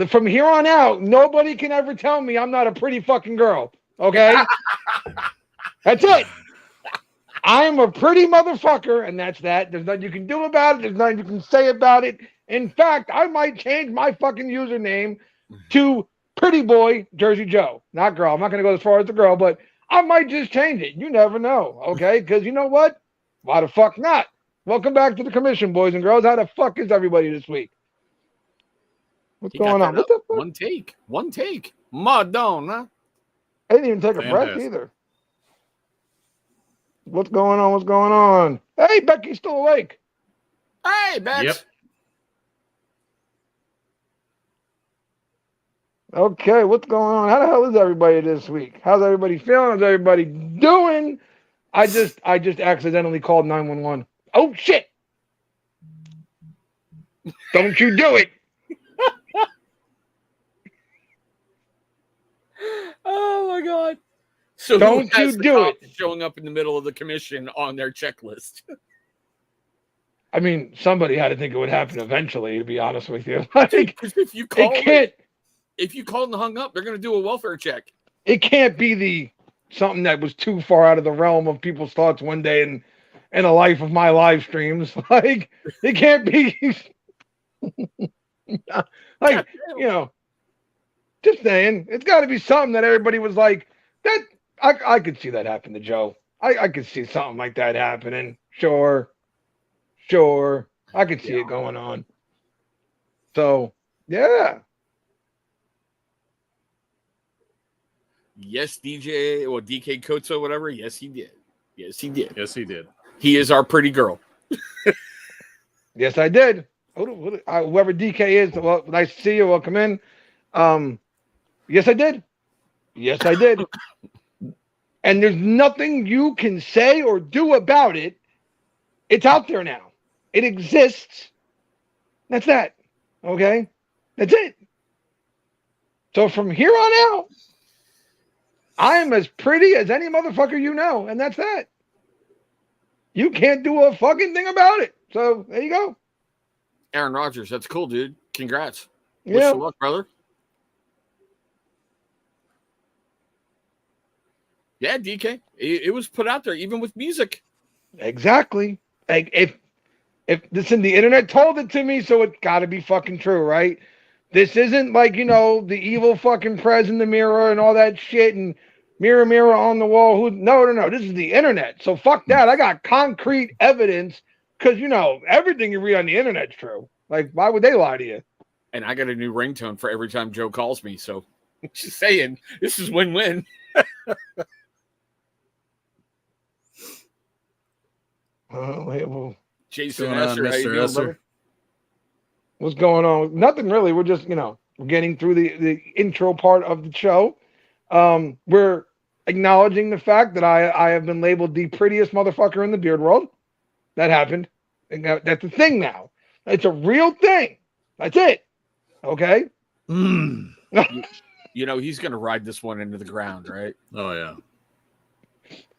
From here on out, nobody can ever tell me I'm not a pretty fucking girl. Okay? That's it. I'm a pretty motherfucker, and that's that. There's nothing you can do about it. There's nothing you can say about it. In fact, I might change my fucking username to Pretty Boy Jersey Joe. Not girl. I'm not going to go as far as the girl, but I might just change it. You never know, okay? Because you know what? Why the fuck not? Welcome back to the commission, boys and girls. How the fuck is everybody this week? What's going on? What the fuck? One take. Madonna. I didn't even take a breath either. What's going on? What's going on? Hey, Becky's still awake. Hey, Bex. Yep. Okay, what's going on? How the hell is everybody this week? How's everybody feeling? How's everybody doing? I just accidentally called 911. Oh shit! Don't you do it! Oh my god! So don't you do it? Showing up in the middle of the commission on their checklist. I mean, somebody had to think it would happen eventually. To be honest with you, like, if you call, if you called and hung up, they're going to do a welfare check. It can't be something that was too far out of the realm of people's thoughts one day in a life of my live streams. Like, it can't be like, you know, just saying, it's got to be something that everybody was like, that I could see that happen to Joe. I could see something like that happening. Sure. I could see it going on. So, yeah. Yes, DJ or DK Kotso, whatever. Yes, he did. Yes, he did. He is our pretty girl. Yes, I did. Whoever DK is, well, nice to see you. Welcome in. Yes, I did. And there's nothing you can say or do about it. It's out there now. It exists. That's that. Okay? That's it. So from here on out, I am as pretty as any motherfucker you know, and that's that. You can't do a fucking thing about it. So there you go. Aaron Rodgers, that's cool, dude. Congrats. Yeah. Wish you luck, brother. Yeah, DK. It was put out there, even with music. Exactly. Like if listen, the internet told it to me, so it got to be fucking true, right? This isn't like, you know, the evil fucking prez in the mirror and all that shit and mirror, mirror on the wall. No. This is the internet. So fuck that. I got concrete evidence because, you know, everything you read on the internet's true. Like, why would they lie to you? And I got a new ringtone for every time Joe calls me. So just saying, this is win-win. Jason Esser, how you doing, brother? What's going on? Nothing really. We're just, you know, we're getting through the intro part of the show. We're acknowledging the fact that I have been labeled the prettiest motherfucker in the beard world. That happened. And that's a thing now. It's a real thing. That's it. Okay? You know, he's going to ride this one into the ground, right? Oh, yeah.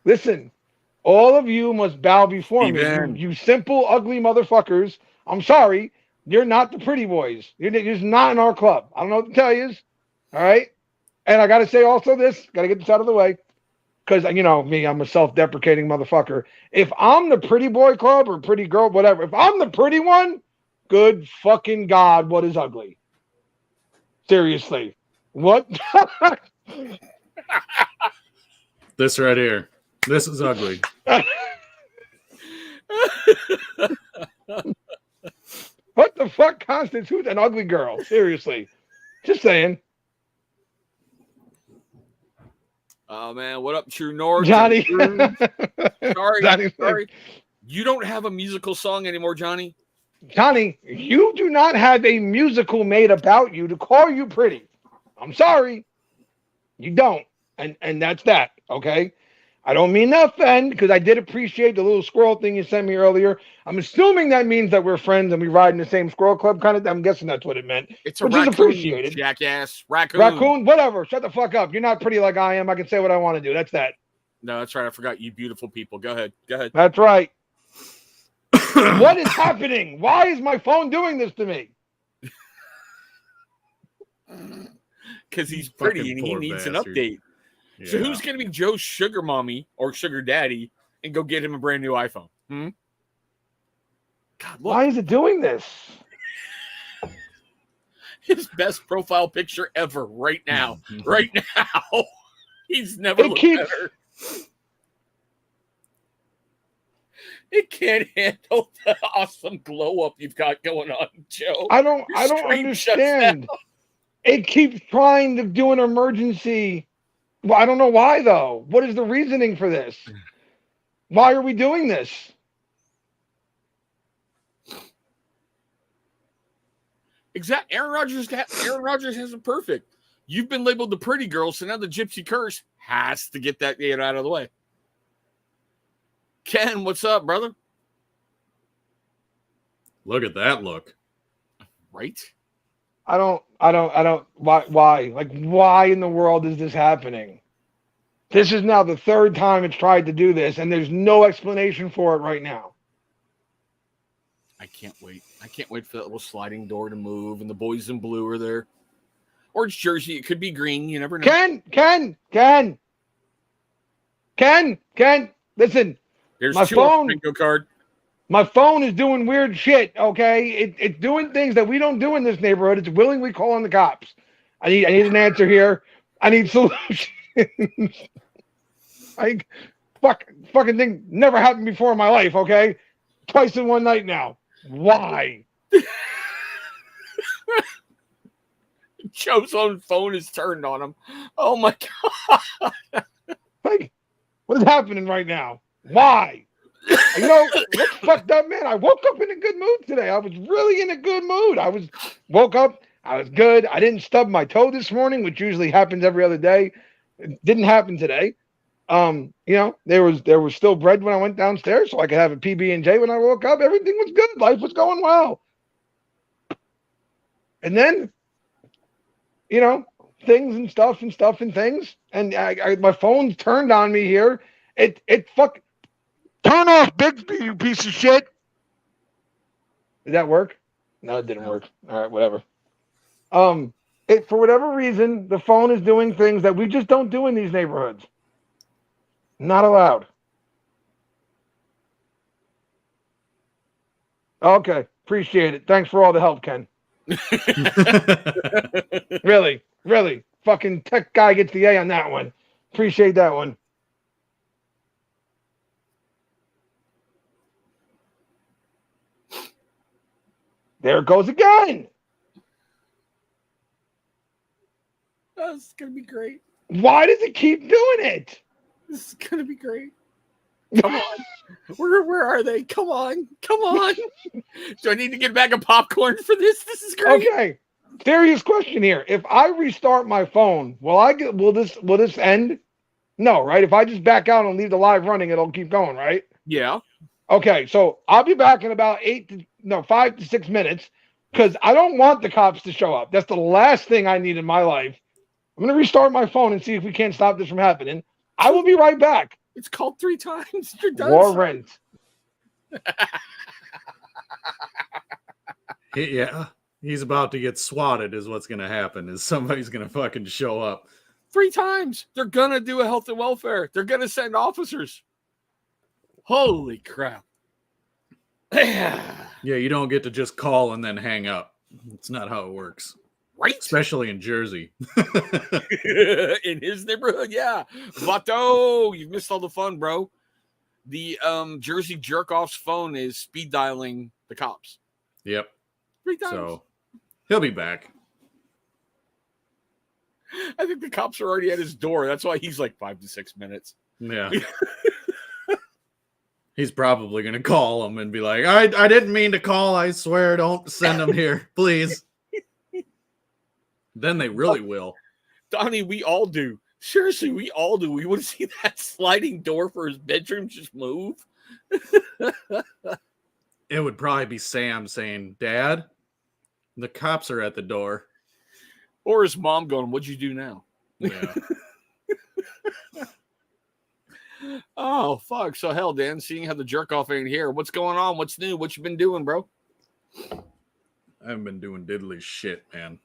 Listen, all of you must bow before me. You simple, ugly motherfuckers. I'm sorry. You're not the pretty boys. You're just not in our club. I don't know what to tell you. All right? And I got to say also this. Got to get this out of the way. Because, you know, me, I'm a self-deprecating motherfucker. If I'm the pretty boy club or pretty girl, whatever, if I'm the pretty one, good fucking God, what is ugly? Seriously. What? This right here. This is ugly. What the fuck constitutes an ugly girl? Seriously. Just saying. Oh, man. What up, True North? Johnny. Sorry. You don't have a musical song anymore, Johnny. Johnny, you do not have a musical made about you to call you pretty. I'm sorry. You don't. And that's that, okay? I don't mean to offend because I did appreciate the little squirrel thing you sent me earlier. I'm assuming that means that we're friends and we ride in the same squirrel club kind of. I'm guessing that's what it meant. It's a raccoon, jackass. Raccoon, whatever. Shut the fuck up. You're not pretty like I am. I can say what I want to do. That's that. No, that's right. I forgot you beautiful people. Go ahead. That's right. What is happening? Why is my phone doing this to me? because he's pretty Fucking and he poor needs an bastard. update. Yeah. So who's going to be Joe's sugar mommy or sugar daddy and go get him a brand new iPhone? God, look. Why is it doing this? His best profile picture ever right now. Right now. He's never looked better. It can't handle the awesome glow up you've got going on, Joe. I don't understand. It keeps trying to do an emergency. Well, I don't know why though. What is the reasoning for this? Why are we doing this? Exactly. Aaron Rodgers has it perfect. You've been labeled the pretty girl, so now the gypsy curse has to get that out of the way. Ken, what's up, brother? Look at that look. Right? I don't. Why? Like, why in the world is this happening? This is now the third time it's tried to do this, and there's no explanation for it right now. I can't wait. I can't wait for that little sliding door to move, and the boys in blue are there. Or it's Jersey. It could be green. You never know. Ken, listen. There's my two phone. bingo card. My phone is doing weird shit, okay? It's doing things that we don't do in this neighborhood. It's willingly calling the cops. I need an answer here. I need solutions. Fucking thing never happened before in my life, okay? Twice in one night now. Why? Joe's own phone is turned on him. Oh my God. Like, what is happening right now? Why? You know, what's fucked up, man? I woke up in a good mood today. I was really in a good mood. Woke up, I was good. I didn't stub my toe this morning, which usually happens every other day. It didn't happen today. You know, there was still bread when I went downstairs, so I could have a PB&J when I woke up. Everything was good. Life was going well. And then, you know, things and stuff and things. And my phone's turned on me here. Turn off, Bixby, you piece of shit. Did that work? No, it didn't work. All right, whatever. For whatever reason, the phone is doing things that we just don't do in these neighborhoods. Not allowed. Okay, appreciate it. Thanks for all the help, Ken. Really. Fucking tech guy gets the A on that one. Appreciate that one. There it goes again. This is going to be great. Why does it keep doing it? This is going to be great. Come on. Where are they? Come on. Do I need to get a bag of popcorn for this? This is great. Okay. Serious question here. If I restart my phone, will this end? No, right? If I just back out and leave the live running, it'll keep going, right? Yeah. Okay, so I'll be back in about 5 to 6 minutes because I don't want the cops to show up. That's the last thing I need in my life. I'm going to restart my phone and see if we can't stop this from happening. I will be right back. It's called 3 times. You're done. War rent. Yeah, he's about to get swatted is what's going to happen, is somebody's going to fucking show up. 3 times. They're going to do a health and welfare. They're going to send officers. Holy crap. Yeah, you don't get to just call and then hang up. It's not how it works. Right? Especially in Jersey. In his neighborhood, yeah. Vato, you've missed all the fun, bro. The Jersey jerk-off's phone is speed dialing the cops. Yep. 3 times. So he'll be back. I think the cops are already at his door. That's why he's like 5 to 6 minutes. Yeah. He's probably going to call him and be like, I didn't mean to call. I swear, don't send him here, please. Then they really will. Donnie, we all do. Seriously, we all do. We want to see that sliding door for his bedroom just move. It would probably be Sam saying, Dad, the cops are at the door. Or his mom going, what'd you do now? Yeah. Oh, fuck. So, hell, Dan, seeing how the jerk-off ain't here, what's going on? What's new? What you been doing, bro? I haven't been doing diddly shit, man.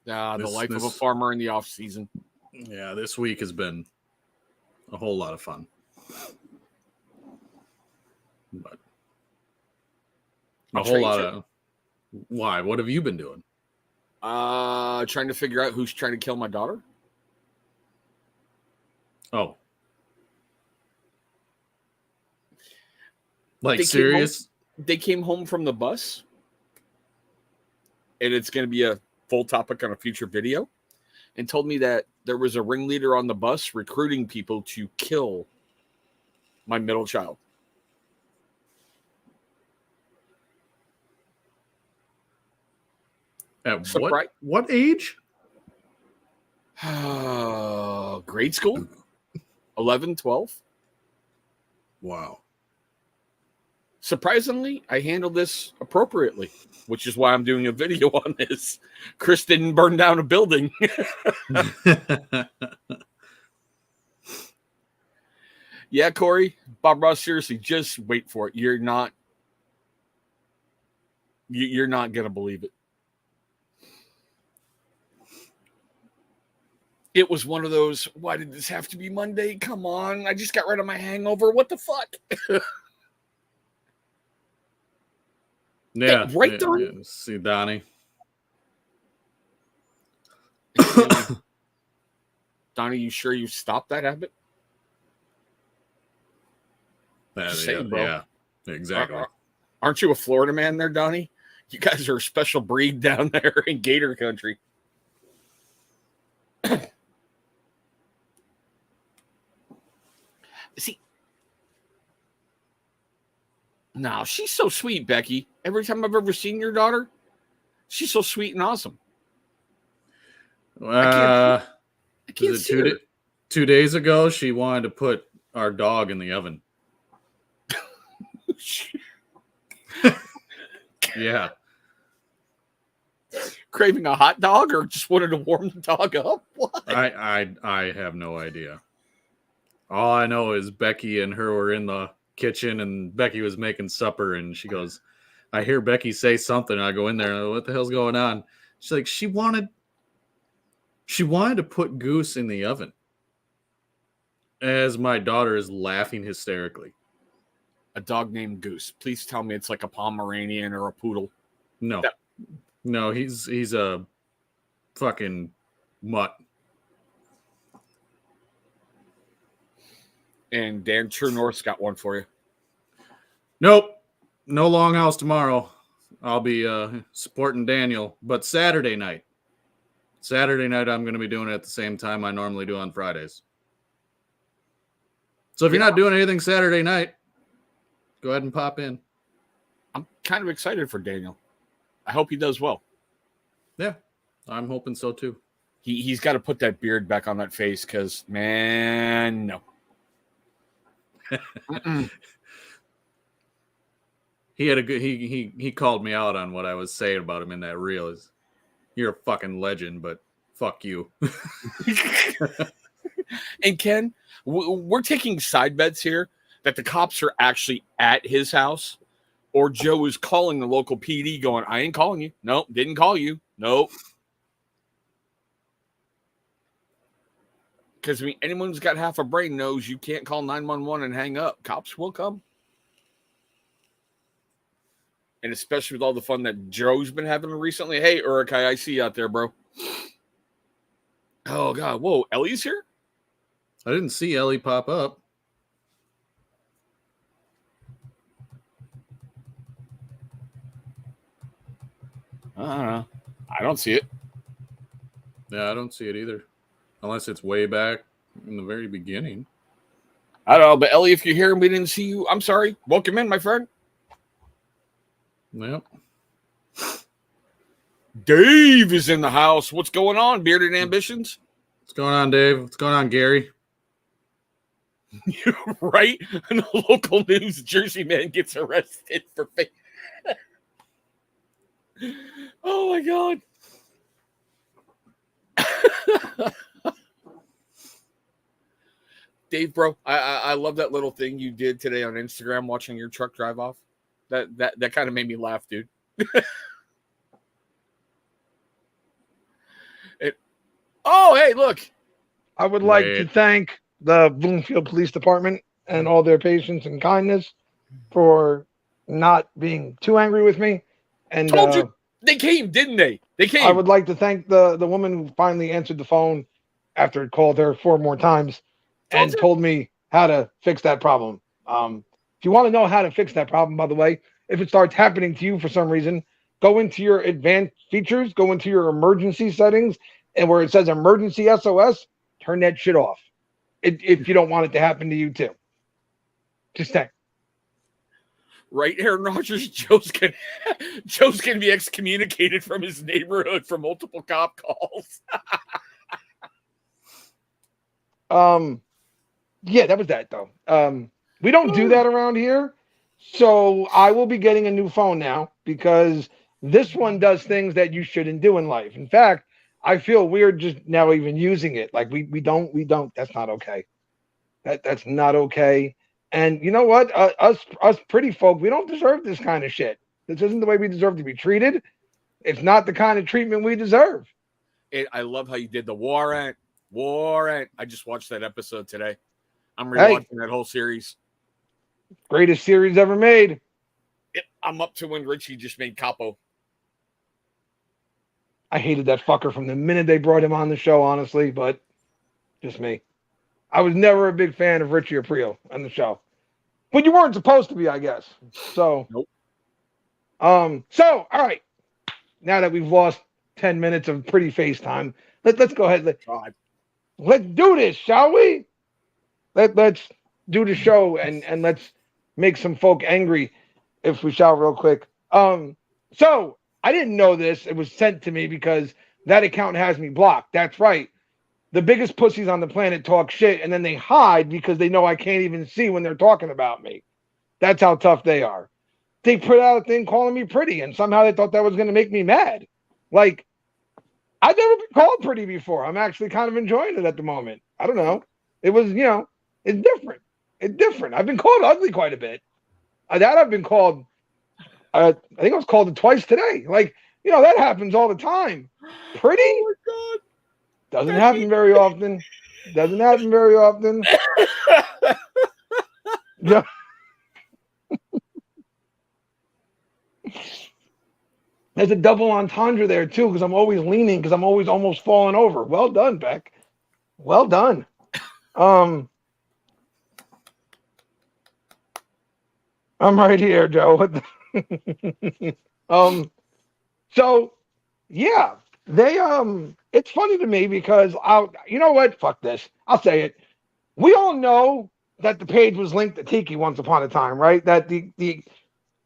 The life of a farmer in the off season. Yeah, this week has been a whole lot of fun. But a whole lot of why? What have you been doing? Trying to figure out who's trying to kill my daughter. Oh. Like serious? They came home from the bus. And it's going to be a full topic on a future video. And told me that there was a ringleader on the bus recruiting people to kill my middle child. At what age? Grade school? 11, 12. Wow. Surprisingly, I handled this appropriately, which is why I'm doing a video on this. Chris didn't burn down a building. Yeah, Corey, Bob Ross, seriously, just wait for it. You're not going to believe it. It was one of those, why did this have to be Monday? Come on, I just got rid of my hangover. What the fuck? Yeah. Right there. Yeah. See, Donnie. Donnie, you sure you stopped that habit? Saying, bro. Yeah, exactly. Aren't you a Florida man there, Donnie? You guys are a special breed down there in Gator country. See, no, she's so sweet, Becky. Every time I've ever seen your daughter, she's so sweet and awesome. I can't see her. 2 days ago, she wanted to put our dog in the oven. Yeah. Craving a hot dog or just wanted to warm the dog up? What? I have no idea. All I know is Becky and her were in the kitchen and Becky was making supper and she goes, I hear Becky say something. And I go in there and what the hell's going on? She's like, she wanted to put Goose in the oven. As my daughter is laughing hysterically. A dog named Goose. Please tell me it's like a Pomeranian or a poodle. No. No, he's a fucking mutt. And Dan True North's got one for you. Nope. No Longhouse tomorrow. I'll be supporting Daniel. But Saturday night I'm going to be doing it at the same time I normally do on Fridays. So if you're not doing anything Saturday night, go ahead and pop in. I'm kind of excited for Daniel. I hope he does well. Yeah, I'm hoping so too. He's got to put that beard back on that face because, man, no. He had a good. He called me out on what I was saying about him in that reel. You're a fucking legend, but fuck you. And Ken, we're taking side bets here that the cops are actually at his house, or Joe is calling the local PD, going, "I ain't calling you. Nope, didn't call you. Nope." Because I mean, anyone who's got half a brain knows you can't call 911 and hang up. Cops will come. And especially with all the fun that Joe's been having recently. Hey, Urikai, I see you out there, bro. Oh, God. Whoa, Ellie's here? I didn't see Ellie pop up. I don't know. I don't see it. Yeah, I don't see it either. Unless it's way back in the very beginning. I don't know, but Ellie, if you're here and we didn't see you, I'm sorry. Welcome in, my friend. Yep. Dave is in the house. What's going on, Bearded Ambitions? What's going on, Dave? What's going on, Gary? Right? In the local news, Jersey man gets arrested for fake. Oh, my God. Dave, bro, I love that little thing you did today on Instagram watching your truck drive off. That kind of made me laugh, dude. Oh, hey, look. I would like to Wait. thank the Bloomfield Police Department and all their patience and kindness for not being too angry with me. And Told you they came, didn't they? They came. I would like to thank the woman who finally answered the phone after it called her 4 more times and told me how to fix that problem. If you want to know how to fix that problem, by the way, if it starts happening to you for some reason, go into your advanced features, go into your emergency settings, and where it says emergency SOS, turn that shit off. If you don't want it to happen to you too. Just saying. Right, Aaron Rodgers, Joe's gonna be excommunicated from his neighborhood for multiple cop calls. Yeah, that was that though. We don't do that around here. So I will be getting a new phone now because this one does things that you shouldn't do in life. In fact, I feel weird just now even using it. Like we don't. That's not okay. That's not okay. And you know what? Us pretty folk, we don't deserve this kind of shit. This isn't the way we deserve to be treated. It's not the kind of treatment we deserve. I love how you did the warrant. I just watched that episode today. I'm rewatching that whole series. Greatest series ever made. I'm up to when Richie just made Capo. I hated that fucker from the minute they brought him on the show, honestly, but just me. I was never a big fan of Richie Aprile on the show. But you weren't supposed to be, I guess. So nope. So all right. Now that we've lost 10 minutes of pretty face time, let's go ahead. Let's do this, shall we? Let's do the show and let's make some folk angry, if we shall, real quick. So I didn't know this. It was sent to me because that account has me blocked. That's right. The biggest pussies on the planet talk shit, and then they hide because they know I can't even see when they're talking about me. That's how tough they are. They put out a thing calling me pretty, and somehow they thought that was going to make me mad. Like, I've never been called pretty before. I'm actually kind of enjoying it at the moment. I don't know. It was, it's different. It's different. I've been called ugly quite a bit. That I've been called, I think I was called it twice today. Like, that happens all the time. Pretty? Oh my God. Doesn't happen very often. Doesn't happen very often. Yeah. There's a double entendre there too, because I'm always leaning, because I'm always almost falling over. Well done, Beck. Well done. I'm right here, Joe. So yeah, they it's funny to me because you know what? Fuck this. I'll say it. We all know that the page was linked to Tiki once upon a time, right? That the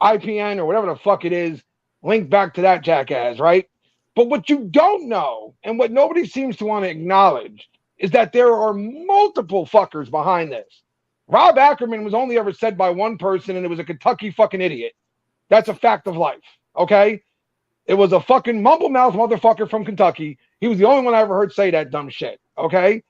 IPN or whatever the fuck it is linked back to that jackass, right? But what you don't know, and what nobody seems to want to acknowledge, is that there are multiple fuckers behind this. Rob Ackerman was only ever said by one person, and it was a Kentucky fucking idiot. That's a fact of life, okay? It was a fucking mumble mouth motherfucker from Kentucky. He was the only one I ever heard say that dumb shit, okay?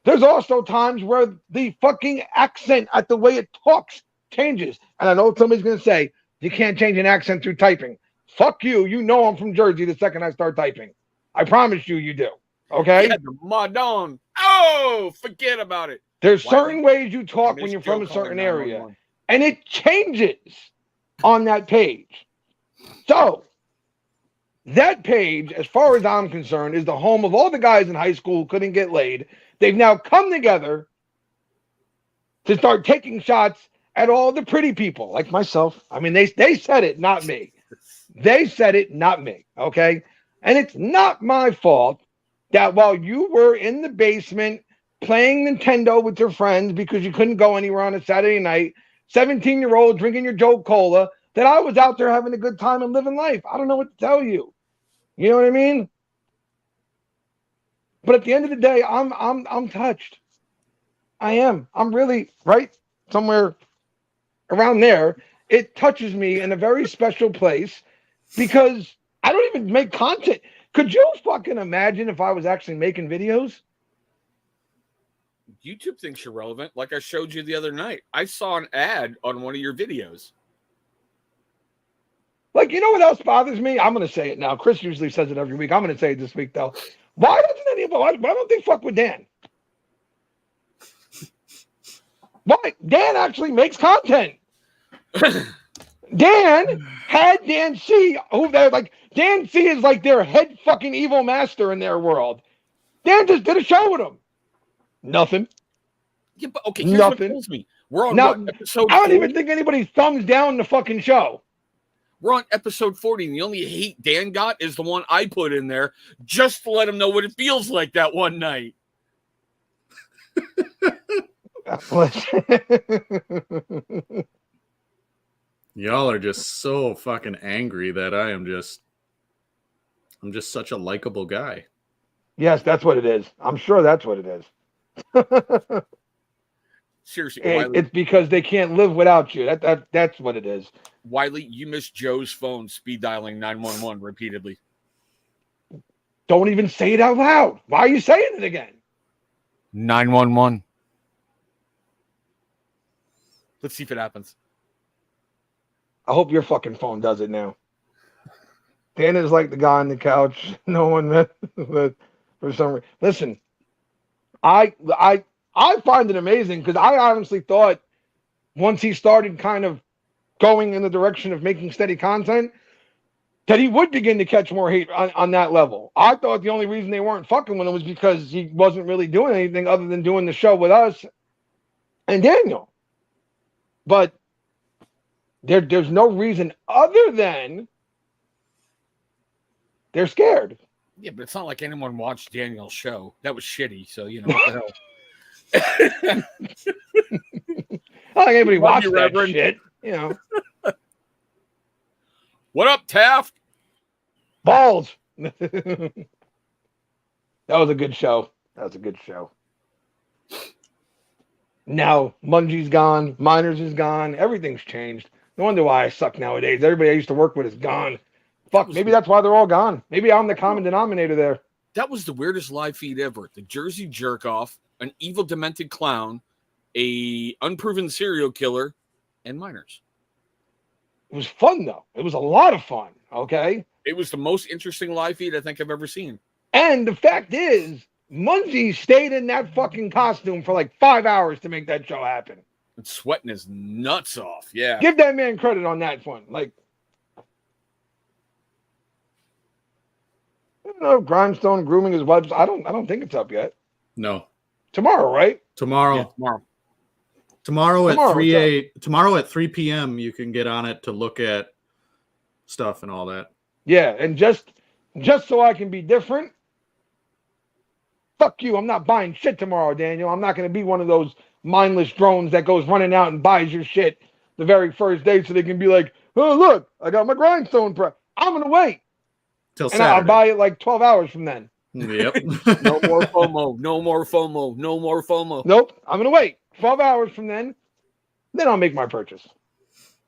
There's also times where the fucking accent at the way it talks changes. And I know somebody's going to say, you can't change an accent through typing. Fuck you. You know I'm from Jersey the second I start typing. I promise you do. Okay? Yeah, the Madon. Oh, forget about it. There's certain ways you talk when you're from a certain area. And it changes on that page. So, that page, as far as I'm concerned, is the home of all the guys in high school who couldn't get laid. They've now come together to start taking shots at all the pretty people like myself. I mean, they said it, not me. They said it, not me. Okay. And it's not my fault that while you were in the basement playing Nintendo with your friends because you couldn't go anywhere on a Saturday night, 17-year-old drinking your Joe Cola, that I was out there having a good time and living life. I don't know what to tell you. You know what I mean? But at the end of the day, I'm touched. I am. I'm really right somewhere around there. It touches me in a very special place because I don't even make content. Could you fucking imagine if I was actually making videos? YouTube thinks you're relevant. Like I showed you the other night. I saw an ad on one of your videos. Like, you know what else bothers me? I'm going to say it now. Chris usually says it every week. I'm going to say it this week, though. Why don't they fuck with Dan? Why? Dan actually makes content. Dan had Dan C, who they're like, Dan C is like their head fucking evil master in their world. Dan just did a show with him. Nothing. Yeah, but okay, here's what kills me. We're on what, episode 40? I don't even think anybody thumbs down the fucking show. We're on episode 40, and the only hate Dan got is the one I put in there just to let him know what it feels like that one night. Y'all are just so fucking angry that I'm just such a likable guy. Yes, that's what it is. I'm sure that's what it is. Seriously, Wiley, it's because they can't live without you. That's what it is. Wiley, you missed Joe's phone speed dialing 911 repeatedly. Don't even say it out loud. Why are you saying it again? 911. Let's see if it happens. I hope your fucking phone does it now. Dan is like the guy on the couch. No one met with for some reason. Listen, I find it amazing because I honestly thought once he started kind of going in the direction of making steady content, that he would begin to catch more hate on that level. I thought the only reason they weren't fucking with him was because he wasn't really doing anything other than doing the show with us and Daniel. But there's no reason other than they're scared. Yeah, but it's not like anyone watched Daniel's show. That was shitty. So, you know, what the hell? I don't think anybody watched that shit. You know. What up, Taft? Balls. That was a good show. That was a good show. Now, Mungie's gone. Miners is gone. Everything's changed. No wonder why I suck nowadays. Everybody I used to work with is gone. Fuck, maybe that's why they're all gone. Maybe I'm the common denominator there. That was the weirdest live feed ever. The Jersey Jerk-Off, an evil, demented clown, a unproven serial killer, and miners. It was fun, though. It was a lot of fun, okay? It was the most interesting live feed I think I've ever seen. And the fact is, Mungie stayed in that fucking costume for like 5 hours to make that show happen. And sweating his nuts off, yeah. Give that man credit on that one. Like, I don't know, Grindstone grooming his wife. I don't think it's up yet. No. Tomorrow, right? Tomorrow. Yeah, tomorrow. Tomorrow at 3 p.m. you can get on it to look at stuff and all that. Yeah, and just so I can be different, fuck you. I'm not buying shit tomorrow, Daniel. I'm not going to be one of those mindless drones that goes running out and buys your shit the very first day so they can be like, oh, look, I got my Grindstone prep. I'm going to wait. Till and Saturday. I'll buy it like 12 hours from then. Yep. No more FOMO. No more FOMO. No more FOMO. Nope. I'm going to wait 12 hours from then I'll make my purchase.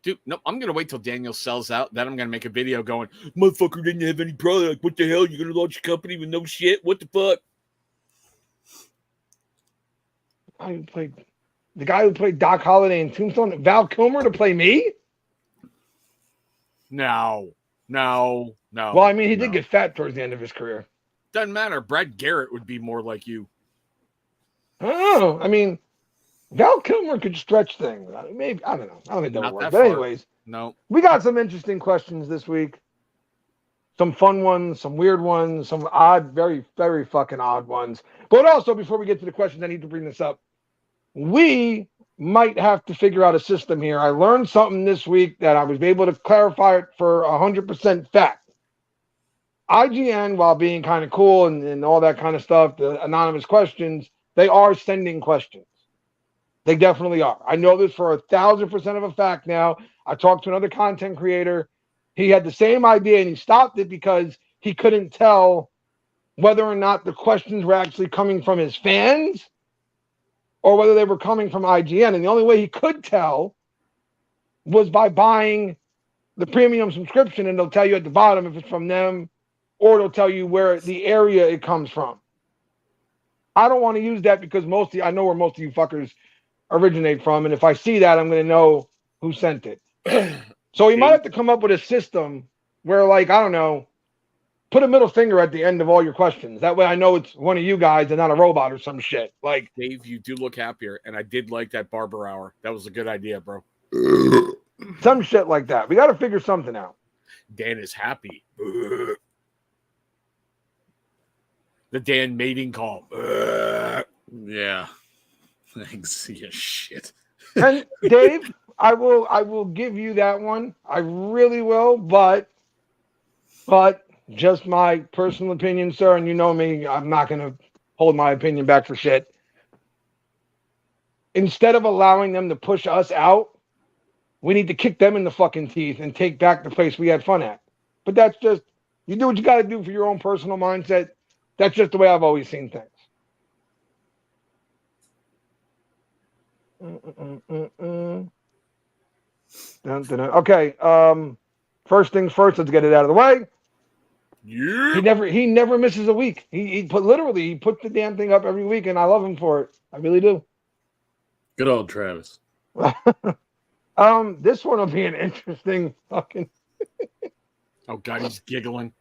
Dude, no, I'm going to wait till Daniel sells out. Then I'm going to make a video going, motherfucker didn't have any product. What the hell? You're going to launch a company with no shit? What the fuck? The guy who played Doc Holliday in Tombstone, Val Kilmer, to play me? No. Well, I mean, he did get fat towards the end of his career. Doesn't matter. Brad Garrett would be more like you. Oh, I mean, Val Kilmer could stretch things. Maybe, I don't know. I don't think that would work. But anyways, no. We got some interesting questions this week. Some fun ones, some weird ones, some odd, very, very fucking odd ones. But also, before we get to the questions, I need to bring this up. We might have to figure out a system here. I learned something this week that I was able to clarify it for 100% fact. IGN, while being kind of cool and all that kind of stuff, the anonymous questions, they are sending questions. They definitely are. I know this for 1,000% of a fact now. I talked to another content creator. He had the same idea and he stopped it because he couldn't tell whether or not the questions were actually coming from his fans or whether they were coming from IGN. And the only way he could tell was by buying the premium subscription, and they'll tell you at the bottom if it's from them, or it'll tell you where the area it comes from. I don't want to use that because I know where most of you fuckers originate from, and if I see that, I'm going to know who sent it. So we might have to come up with a system where, like, I don't know, put a middle finger at the end of all your questions. That way I know it's one of you guys and not a robot or some shit. Like, Dave, you do look happier, and I did like that barber hour. That was a good idea, bro. some shit like that. We got to figure something out. Dan is happy. The Dan mating call. Yeah. Thanks. Yeah, shit. And Dave, I will give you that one. I really will, but just my personal opinion, sir, and you know me, I'm not going to hold my opinion back for shit. Instead of allowing them to push us out, we need to kick them in the fucking teeth and take back the place we had fun at. But that's just, you do what you got to do for your own personal mindset. That's just the way I've always seen things. Okay. First things first, let's get it out of the way. Yeah. He never misses a week. He put the damn thing up every week, and I love him for it. I really do. Good old Travis. This one will be an interesting fucking. Oh God, he's giggling.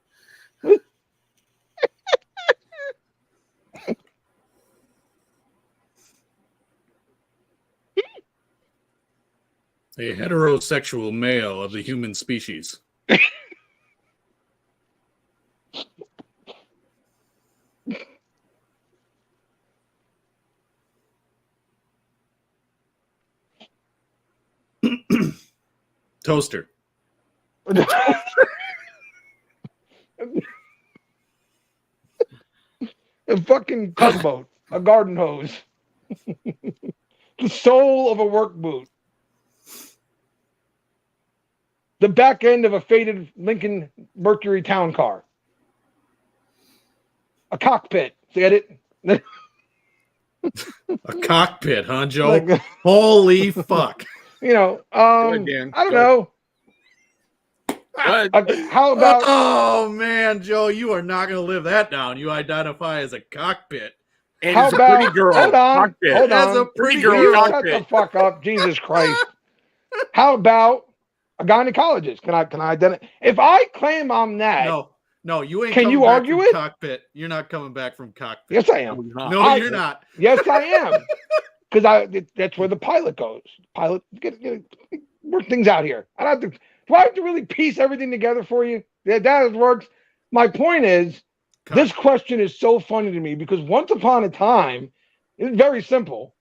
A heterosexual male of the human species. Toaster. A fucking tugboat, a garden hose, the sole of a work boot, the back end of a faded Lincoln Mercury town car, a cockpit. Get it? A cockpit, huh, Joe? Like, holy fuck. You know, ahead, Dan. I don't Go. know. How about? Oh man, Joe, you are not going to live that down. You identify as a cockpit. And How as a about? pretty girl. Hold on. Cockpit. Hold on. As a pretty girl You cockpit. shut the fuck up, Jesus Christ. How about a gynecologist? Can I identify? If I claim I'm that, No, you ain't. Can coming you back argue from it? Cockpit. You're not coming back from cockpit. yes, I am. No, you're not. Yes, I am. Because that's where the pilot goes. Pilot, work things out here. I don't have to. Do I have to really piece everything together for you? Yeah, that works. My point is, this question is so funny to me because once upon a time, it's very simple.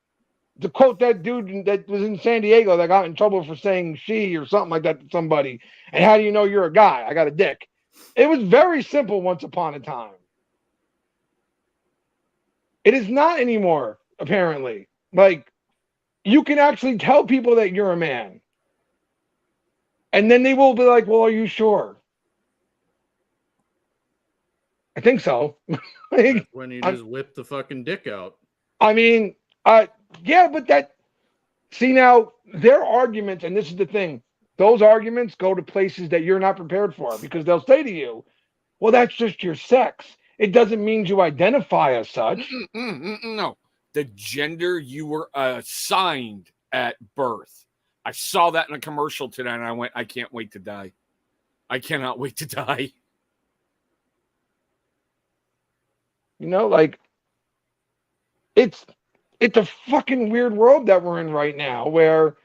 To quote that dude that was in San Diego that got in trouble for saying she or something like that to somebody, and how do you know you're a guy? I got a dick. It was very simple once upon a time. It is not anymore, apparently. Like, you can actually tell people that you're a man. And then they will be like, well, are you sure? I think so. Like, When you just whip the fucking dick out. I mean, yeah, but see now, their arguments, and this is the thing, those arguments go to places that you're not prepared for because they'll say to you, well, that's just your sex. It doesn't mean you identify as such. No. The gender you were assigned at birth. I saw that in a commercial today, and I went, I can't wait to die. I cannot wait to die. You know, like, it's a fucking weird world that we're in right now where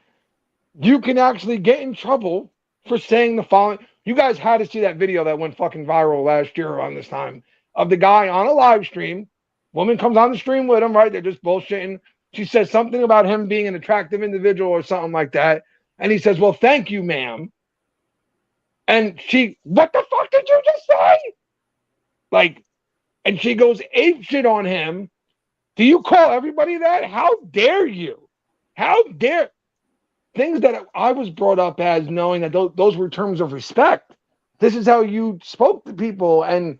you can actually get in trouble for saying the following. You guys had to see that video that went fucking viral last year around this time of the guy on a live stream. Woman comes on the stream with him, right? They're just bullshitting. She says something about him being an attractive individual or something like that. And he says, well, thank you, ma'am. And she, what the fuck did you just say? Like, and she goes ape shit on him. Do you call everybody that? How dare you? How dare? Things that I was brought up as knowing that those were terms of respect. This is how you spoke to people and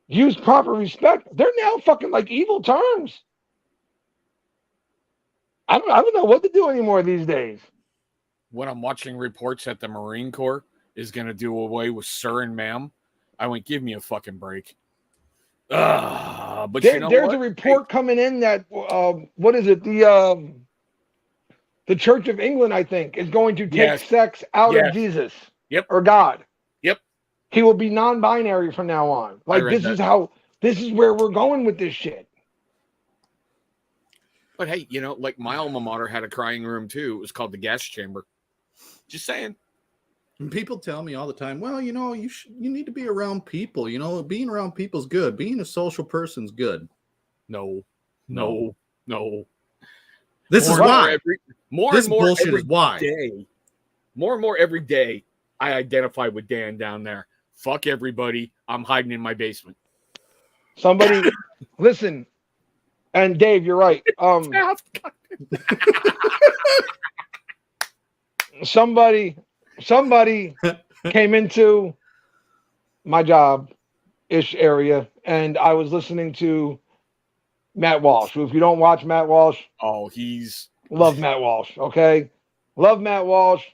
used proper respect. They're now fucking like evil terms. I don't know what to do anymore these days. When I'm watching reports that the Marine Corps is going to do away with sir and ma'am, I went, give me a fucking break. But you know there's what? a report coming in that what is it? The The Church of England, I think, is going to take Yes. sex out Yes. of Jesus. Yep. Or God. Yep. He will be non-binary from now on. Like, read this is where we're going with this shit. But hey, you know, like my alma mater had a crying room too. It was called the gas chamber. Just saying. And people tell me all the time, well, you know, you need to be around people. You know, being around people's good. Being a social person's good. No. This is why. More This and more bullshit every is why. day. More and more every day, I identify with Dan down there. Fuck everybody. I'm hiding in my basement. Somebody, listen, and Dave, you're right. Somebody came into my job-ish area, and I was listening to Matt Walsh. If you don't watch Matt Walsh, love Matt Walsh, okay? Love Matt Walsh.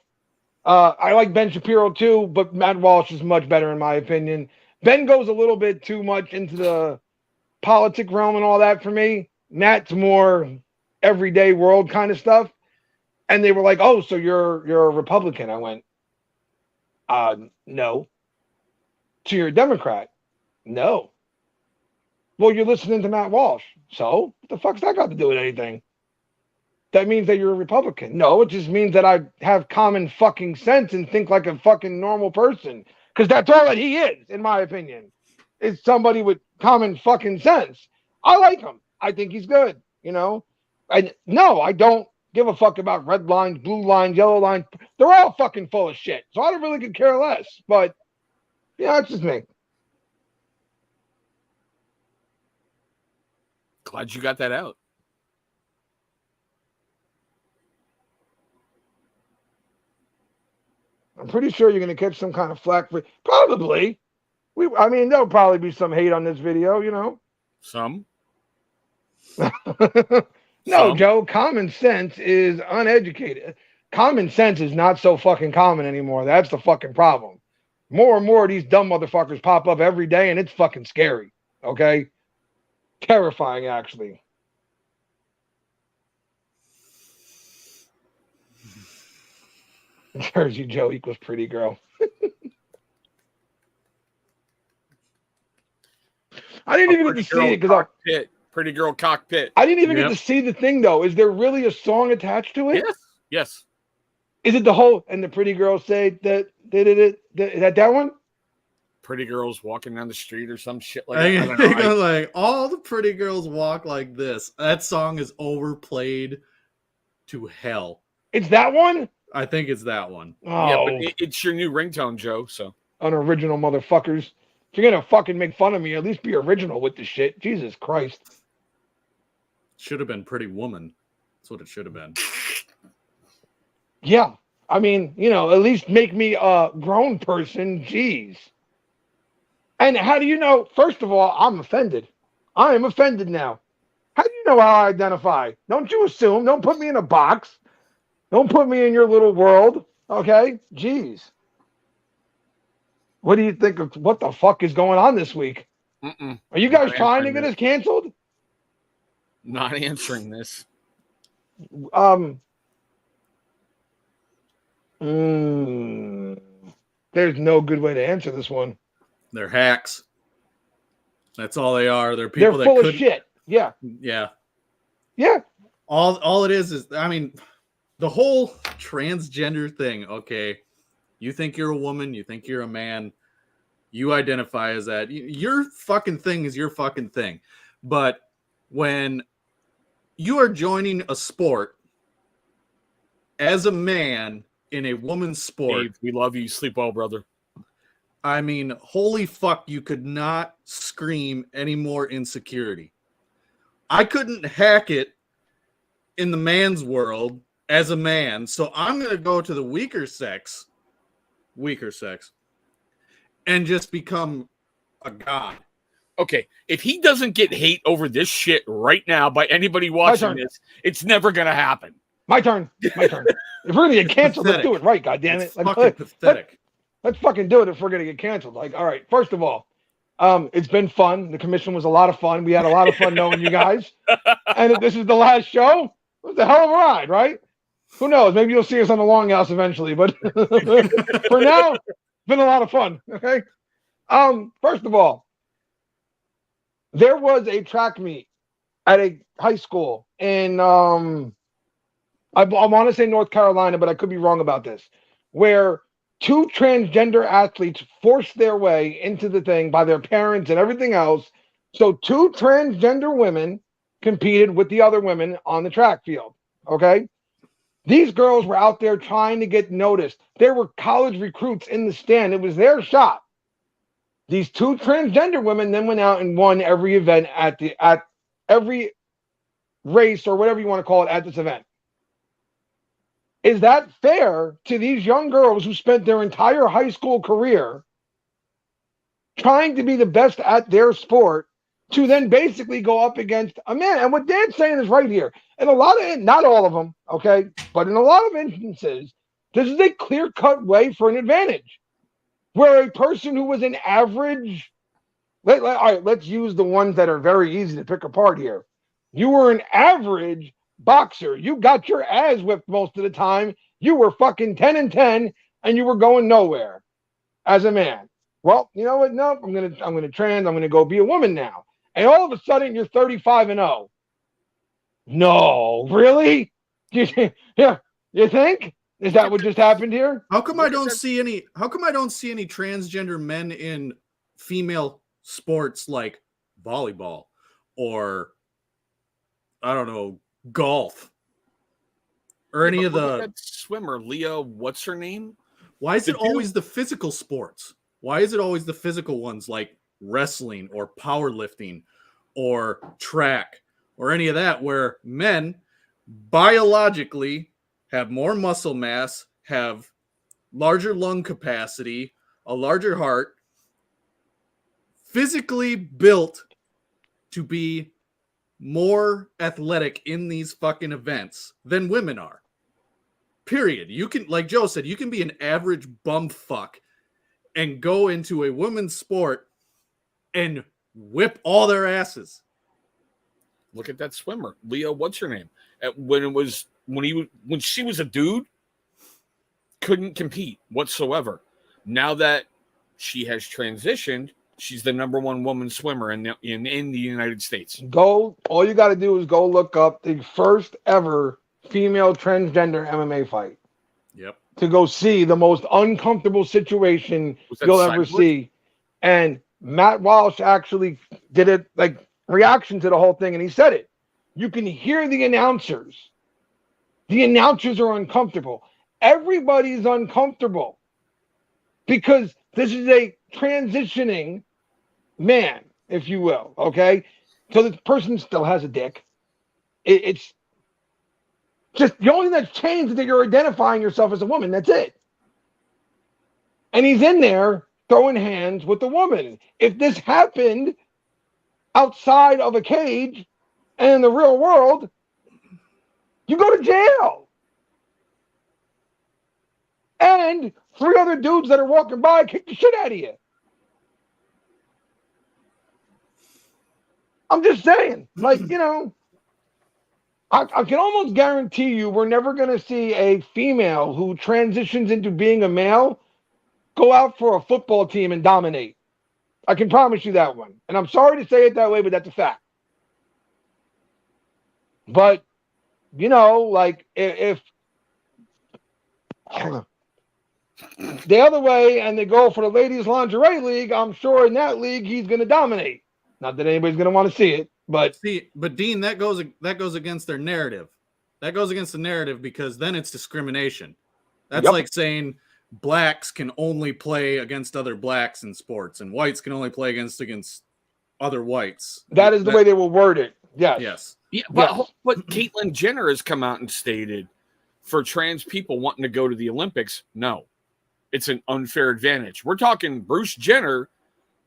I like Ben Shapiro too, but Matt Walsh is much better in my opinion. Ben goes a little bit too much into the politic realm and all that for me. Matt's more everyday world kind of stuff. And they were like, "Oh, so you're a Republican?" I went, no. So you're a Democrat? No. Well, you're listening to Matt Walsh. So what the fuck's that got to do with anything? That means that you're a Republican. No, it just means that I have common fucking sense and think like a fucking normal person. Because that's all that he is, in my opinion. Is somebody with common fucking sense. I like him. I think he's good, you know? No, I don't give a fuck about red lines, blue lines, yellow lines. They're all fucking full of shit. So I don't really could care less. But, yeah, that's just me. Glad you got that out. I'm pretty sure you're going to catch some kind of flack for probably. I mean, there'll probably be some hate on this video, you know. Some. No, Joe, common sense is uneducated. Common sense is not so fucking common anymore. That's the fucking problem. More and more of these dumb motherfuckers pop up every day, and it's fucking scary. Okay? Terrifying, actually. Jersey Joe equals pretty girl. I didn't even get to see it because Pretty girl cockpit. I didn't even get to see the thing though. Is there really a song attached to it? Yes. Is it the whole and the pretty girls say that is that one? Pretty girls walking down the street or some shit like I that. think I'm like, all the pretty girls walk like this. That song is overplayed to hell. It's that one? I think it's that one. Oh. Yeah, but it's your new ringtone, Joe. So unoriginal motherfuckers. If you're gonna fucking make fun of me, at least be original with the shit. Jesus Christ. Should have been Pretty Woman. That's what it should have been. Yeah. I mean, you know, at least make me a grown person. Jeez. And how do you know? First of all, I'm offended. I am offended now. How do you know how I identify? Don't you assume. Don't put me in a box. Don't put me in your little world. Okay? Jeez. What do you think of what the fuck is going on this week? Are you guys trying to get us canceled? Not answering this. There's no good way to answer this one. They're hacks. That's all they are. They're people They're full of shit. Yeah. Yeah. Yeah. All it is, I mean, the whole transgender thing, okay, you think you're a woman, you think you're a man, you identify as that. Your fucking thing is your fucking thing. But when you are joining a sport as a man in a woman's sport. Dave, we love you. Sleep well, brother. I mean, holy fuck, you could not scream any more insecurity. I couldn't hack it in the man's world as a man, so I'm going to go to the weaker sex, and just become a god. Okay, if he doesn't get hate over this shit right now by anybody watching this, it's never going to happen. My turn. If we're going to get canceled, let's do it right, goddammit. It's fucking pathetic. Let's fucking do it if we're going to get canceled. Like, all right, first of all, it's been fun. The commission was a lot of fun. We had a lot of fun knowing you guys. And if this is the last show, it was a hell of a ride, right? Who knows? Maybe you'll see us on the Longhouse eventually. But for now, it's been a lot of fun. Okay. First of all, there was a track meet at a high school in I want to say North Carolina, but I could be wrong about this, where two transgender athletes forced their way into the thing by their parents and everything else. So two transgender women competed with the other women on the track field. Okay. These girls were out there trying to get noticed. There were college recruits in the stand. It was their shot. These two transgender women then went out and won every event at every race or whatever you want to call it at this event. Is that fair to these young girls who spent their entire high school career trying to be the best at their sport to then basically go up against a man? And what Dan's saying is right here. And a lot of, not all of them, okay, but in a lot of instances, this is a clear-cut way for an advantage. Where a person who was an average, all right, let's use the ones that are very easy to pick apart here. You were an average boxer. You got your ass whipped most of the time. You were fucking 10-10, and you were going nowhere as a man. Well, you know what? No, I'm gonna go be a woman now. And all of a sudden, you're 35-0. No, really? Yeah, you think? Is that what just happened here? How come I don't see any transgender men in female sports like volleyball or I don't know, golf or any of the swimmer, Leah, what's her name? Why is it always the physical sports? Why is it always the physical ones like wrestling or powerlifting or track or any of that where men biologically have more muscle mass, have larger lung capacity, a larger heart, physically built to be more athletic in these fucking events than women are. Period. You can, like Joe said, you can be an average bum fuck and go into a women's sport and whip all their asses. Look at that swimmer, Leah. What's her name? When she was a dude, couldn't compete whatsoever. Now that she has transitioned, she's the number one woman swimmer in the United States. All you got to do is go look up the first ever female transgender MMA fight. Yep. To go see the most uncomfortable situation you'll ever see. And Matt Walsh actually did it like reaction to the whole thing, and he said it. You can hear the announcers. The announcers are uncomfortable. Everybody's uncomfortable because this is a transitioning man, if you will. Okay, so this person still has a dick. It's just the only thing that's changed is that you're identifying yourself as a woman. That's it. And he's in there throwing hands with the woman. If this happened outside of a cage and in the real world, you go to jail. And 3 other dudes that are walking by kick the shit out of you. I'm just saying, like, you know, I can almost guarantee you we're never going to see a female who transitions into being a male go out for a football team and dominate. I can promise you that one. And I'm sorry to say it that way, but that's a fact. But, you know, like if the other way and they go for the ladies lingerie league, I'm sure in that league he's going to dominate. Not that anybody's going to want to see it, but Dean, that goes against their narrative. That goes against the narrative because then it's discrimination. That's like saying blacks can only play against other blacks in sports and whites can only play against other whites. That is the way they will word it. Yes. Yes. Yeah, but Caitlyn Jenner has come out and stated for trans people wanting to go to the Olympics, no, it's an unfair advantage. We're talking Bruce Jenner,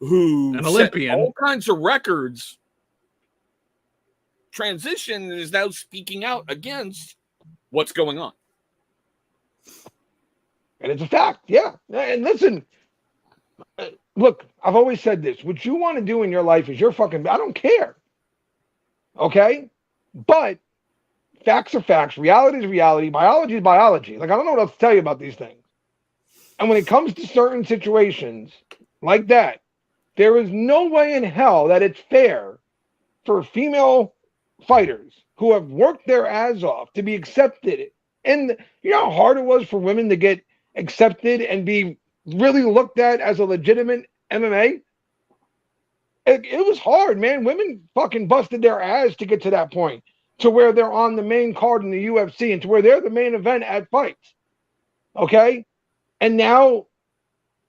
who an Olympian, all kinds of records. Transition is now speaking out against what's going on. And it's a fact, yeah. And listen, look, I've always said this. What you want to do in your life is your fucking, I don't care. Okay? But facts are facts, reality is reality, biology is biology. Like, I don't know what else to tell you about these things. And when it comes to certain situations like that, there is no way in hell that it's fair for female fighters who have worked their ass off to be accepted. And you know how hard it was for women to get accepted and be really looked at as a legitimate MMA? It was hard, man. Women fucking busted their ass to get to that point, to where they're on the main card in the UFC and to where they're the main event at fights. Okay? And now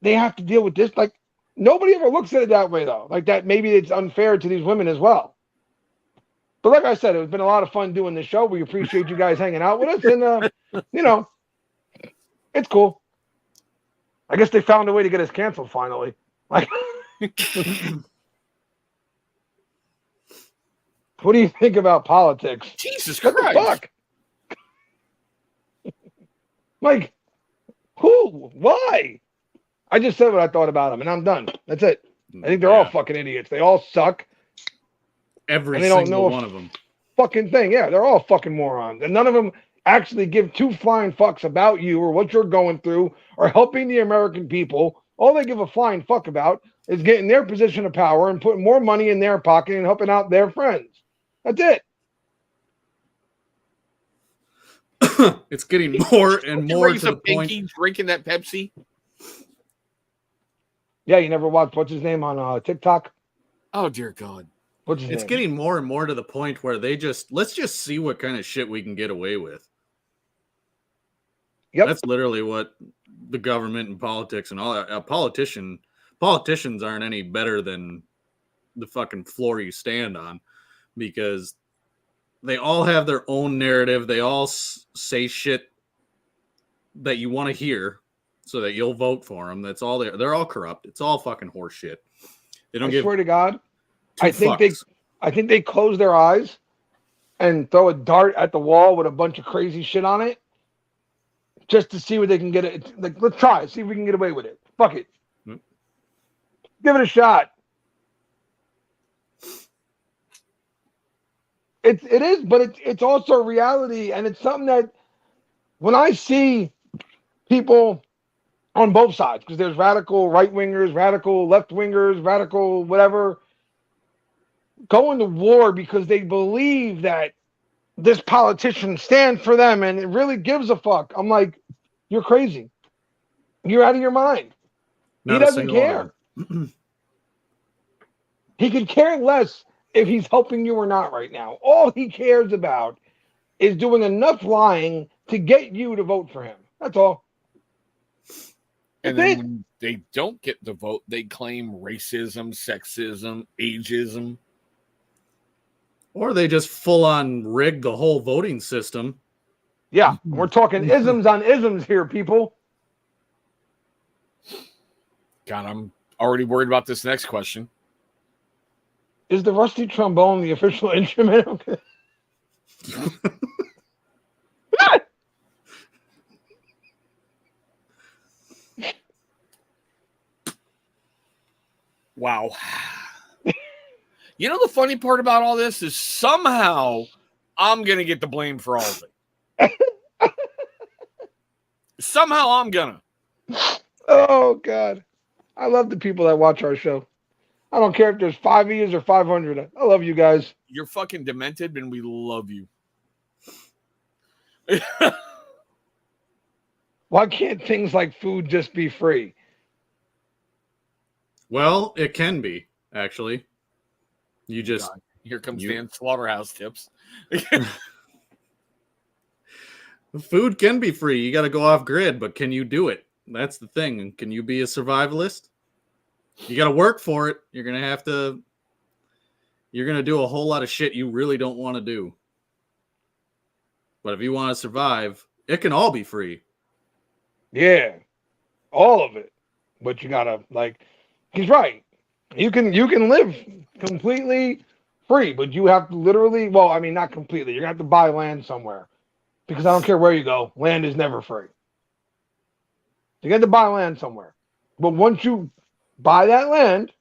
they have to deal with this. Like, nobody ever looks at it that way, though. Like, that maybe it's unfair to these women as well. But like I said, it's been a lot of fun doing this show. We appreciate you guys hanging out with us. And, you know, it's cool. I guess they found a way to get us canceled finally. Like, what do you think about politics? Jesus What Christ. the fuck? Like, who? Why? I just said what I thought about them, and I'm done. That's it. I think they're all fucking idiots. They all suck. Every And they don't single know one of them. Fucking thing. Yeah, they're all fucking morons. And none of them actually give two flying fucks about you or what you're going through or helping the American people. All they give a flying fuck about is getting their position of power and putting more money in their pocket and helping out their friends. That's it. It's getting more and more Raise to a the point. pinky drinking that Pepsi. Yeah, you never watched, what's his name on TikTok? Oh dear God. What's his It's name? getting more and more to the point where let's just see what kind of shit we can get away with. Yep. That's literally what the government and politics and all that. Politicians aren't any better than the fucking floor you stand on, because they all have their own narrative. They all say shit that you want to hear so that you'll vote for them. That's all they're all corrupt. It's all fucking horse shit. They don't I swear to God, two I think fucks. they close their eyes and throw a dart at the wall with a bunch of crazy shit on it just to see what they can get. It. Like, let's try it. See if we can get away with it. Fuck it. Give it a shot. It is, but it's also a reality, and it's something that when I see people on both sides, because there's radical right wingers, radical left wingers, radical whatever, going to war because they believe that this politician stands for them and it really gives a fuck. I'm like, you're crazy. You're out of your mind. Not He doesn't care. He could care less if he's helping you or not right now. All he cares about is doing enough lying to get you to vote for him. That's all. And then when they don't get the vote, they claim racism, sexism, ageism. Or they just full on rig the whole voting system. Yeah, we're talking isms on isms here, people. God, I'm already worried about this next question. Is the rusty trombone the official instrument? Wow. You know, the funny part about all this is somehow I'm going to get the blame for all of it. Somehow I'm going to. Oh, God. I love the people that watch our show. I don't care if there's 5 of you or 500. I love you guys. You're fucking demented, and we love you. Why can't things like food just be free? Well, it can be, actually. You just... God, here comes Dan Slaughterhouse tips. Food can be free. You got to go off grid, but can you do it? That's the thing. Can you be a survivalist? You got to work for it. You're going to do a whole lot of shit you really don't want to do. But if you want to survive, it can all be free. Yeah, all of it. But you got to, like, he's right. You can live completely free, but you have to literally, well, I mean, not completely. You're going to have to buy land somewhere. Because I don't care where you go, land is never free. You got to buy land somewhere. But once you buy that land,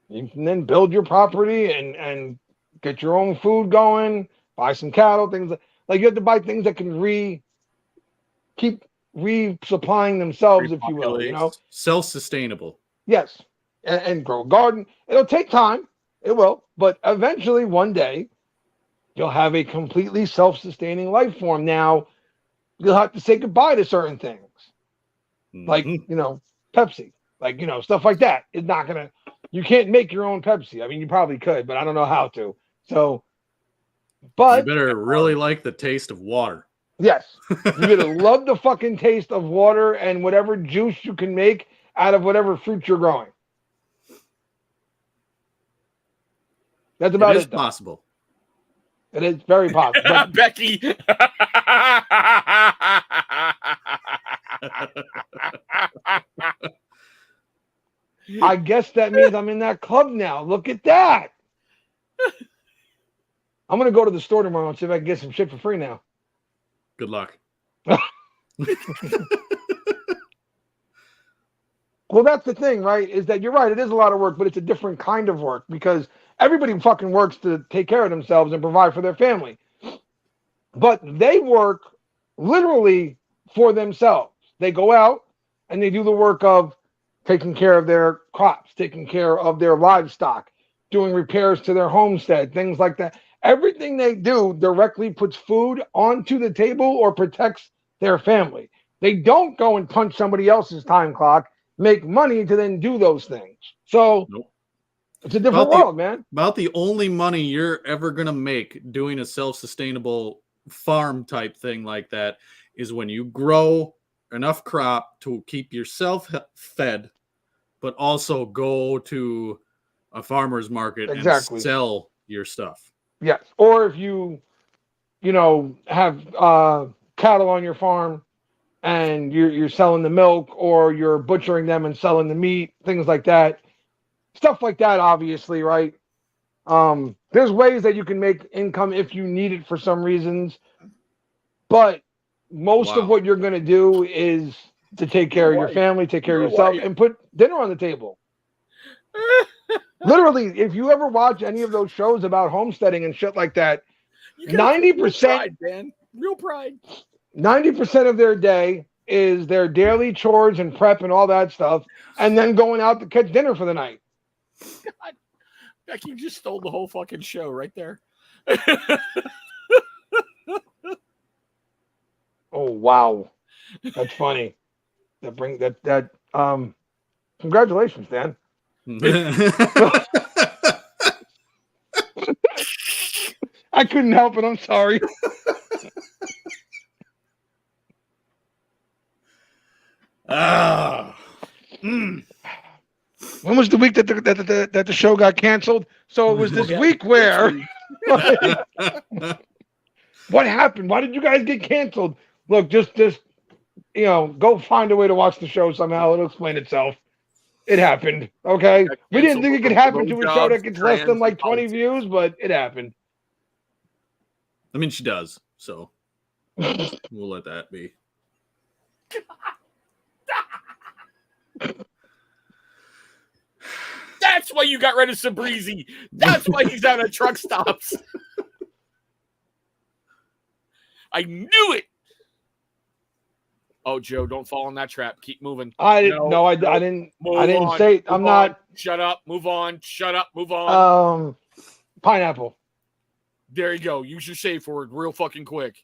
you can then build your property and get your own food going, buy some cattle, things like you have to buy things that can keep resupplying themselves, if you will, you know? Self-sustainable. Yes. And grow a garden. It'll take time. It will. But eventually, one day, you'll have a completely self-sustaining life form. Now, you'll have to say goodbye to certain things. Like, Mhm. you know, Pepsi. Like, you know, stuff like that. It's not going to, you can't make your own Pepsi. I mean, you probably could, but I don't know how to. So, You but better really like the taste of water. yes, you're going to love the fucking taste of water and whatever juice you can make out of whatever fruit you're growing. That's about It is it, though. possible. It is very possible. But Becky. I guess that means I'm in that club now. Look at that. I'm going to go to the store tomorrow and see if I can get some shit for free now. Good luck. Well, that's the thing, right? Is that you're right. It is a lot of work, but it's a different kind of work because everybody fucking works to take care of themselves and provide for their family. But they work literally for themselves. They go out and they do the work of taking care of their crops, taking care of their livestock, doing repairs to their homestead, things like that. Everything they do directly puts food onto the table or protects their family. They don't go and punch somebody else's time clock, make money to then do those things. So Nope. it's a different world, man. About the only money you're ever going to make doing a self-sustainable farm type thing like that is when you grow enough crop to keep yourself fed, but also go to a farmer's market Exactly. and sell your stuff. Yes. Or if you know, have cattle on your farm and you're selling the milk or you're butchering them and selling the meat, things like that. Stuff like that, obviously, right? There's ways that you can make income if you need it for some reasons. But most of what you're going to do is to take care of your family, take care of yourself, and put dinner on the table. Literally, if you ever watch any of those shows about homesteading and shit like that, 90%, man, real pride. 90% of their day is their daily chores and prep and all that stuff, and then going out to catch dinner for the night. God, Becky just stole the whole fucking show right there. Oh wow, that's funny. Congratulations, Dan. I couldn't help it. I'm sorry. When was the week that the show got canceled? So it was this week where. What happened? Why did you guys get canceled? Look, just you know, go find a way to watch the show somehow. It'll explain itself. It happened. Okay, we didn't think it could happen to a show that gets less than like 20 views, but it happened. I mean, she does, so we'll let that be. That's why you got rid of Sabrizi. That's why he's out at truck stops. I knew it. Oh, Joe, don't fall in that trap. Keep moving. I didn't say it. I'm not. Shut up. Move on. Shut up. Move on. Pineapple. There you go. Use your safe word real fucking quick.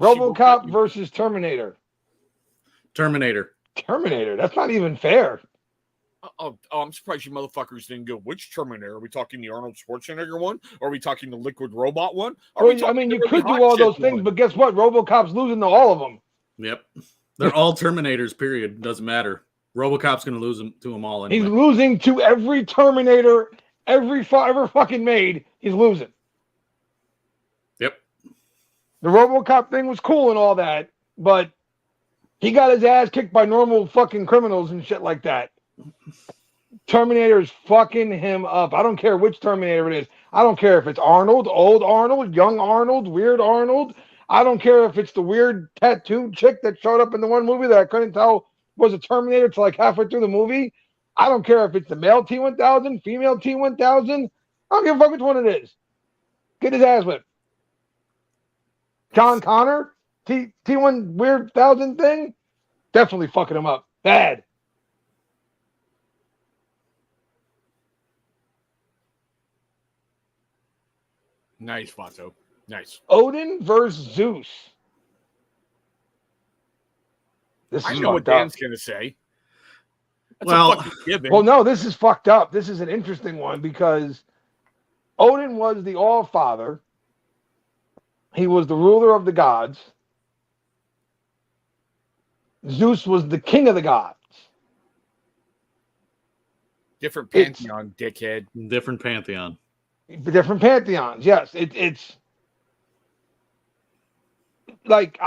RoboCop versus Terminator. Terminator. That's not even fair. Oh, I'm surprised you motherfuckers didn't go, which Terminator? Are we talking the Arnold Schwarzenegger one? Or are we talking the Liquid Robot one? I mean, you could do all those things, but guess what? RoboCop's losing to all of them. Yep. They're all Terminators, period. Doesn't matter. RoboCop's going to lose to them all anyway. He's losing to every Terminator ever fucking made. He's losing. Yep. The RoboCop thing was cool and all that, but he got his ass kicked by normal fucking criminals and shit like that. Terminator is fucking him up. I don't care which Terminator it is. I don't care if it's Arnold, old Arnold, young Arnold, weird Arnold. I don't care if it's the weird tattooed chick that showed up in the one movie that I couldn't tell was a Terminator till like halfway through the movie. I don't care if it's the male T-1000, female T-1000. I don't give a fuck which one it is. Get his ass whipped. John Connor, T1 Weird 1000 thing, definitely fucking him up. Bad. Nice, Vato. Nice. Odin versus Zeus. This is I know what fucked up. Dan's going to say. That's Well- a fucking given. Well, no, this is fucked up. This is an interesting one because Odin was the All-Father. He was the ruler of the gods. Zeus was the king of the gods. Different pantheon, dickhead. Different pantheon. Different pantheons. Yes, it's like,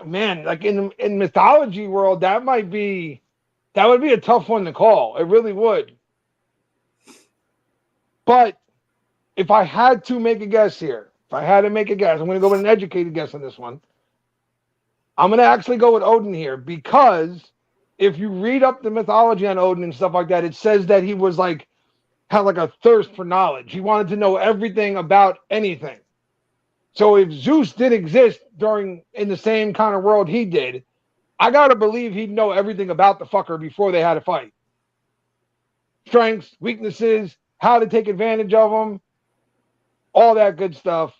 man, like in mythology world, that would be a tough one to call. It really would. But if I had to make a guess here, I'm going to go with an educated guess on this one. I'm going to actually go with Odin here because if you read up the mythology on Odin and stuff like that, it says that he was had a thirst for knowledge. He wanted to know everything about anything. So if Zeus did exist in the same kind of world he did, I gotta believe he'd know everything about the fucker before they had a fight. Strengths, weaknesses, how to take advantage of them, all that good stuff.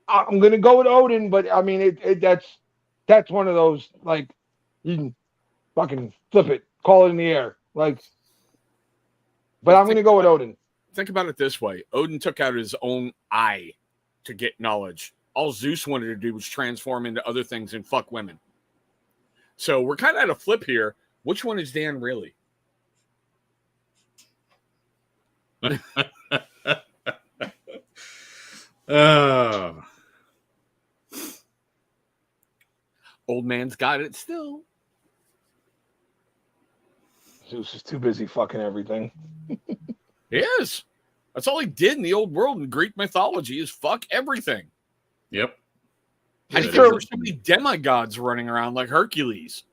I'm gonna go with Odin, but I mean that's one of those, like, you can fucking flip it, call it in the air, like. But I'm gonna go with Odin. Think about it this way: Odin took out his own eye to get knowledge. All Zeus wanted to do was transform into other things and fuck women. So we're kind of at a flip here. Which one is Dan really? Oh. Old man's got it still. Zeus is too busy fucking everything. He is. That's all he did in the old world in Greek mythology is fuck everything. Yep. How do you It's think true. there's so many demigods running around like Hercules?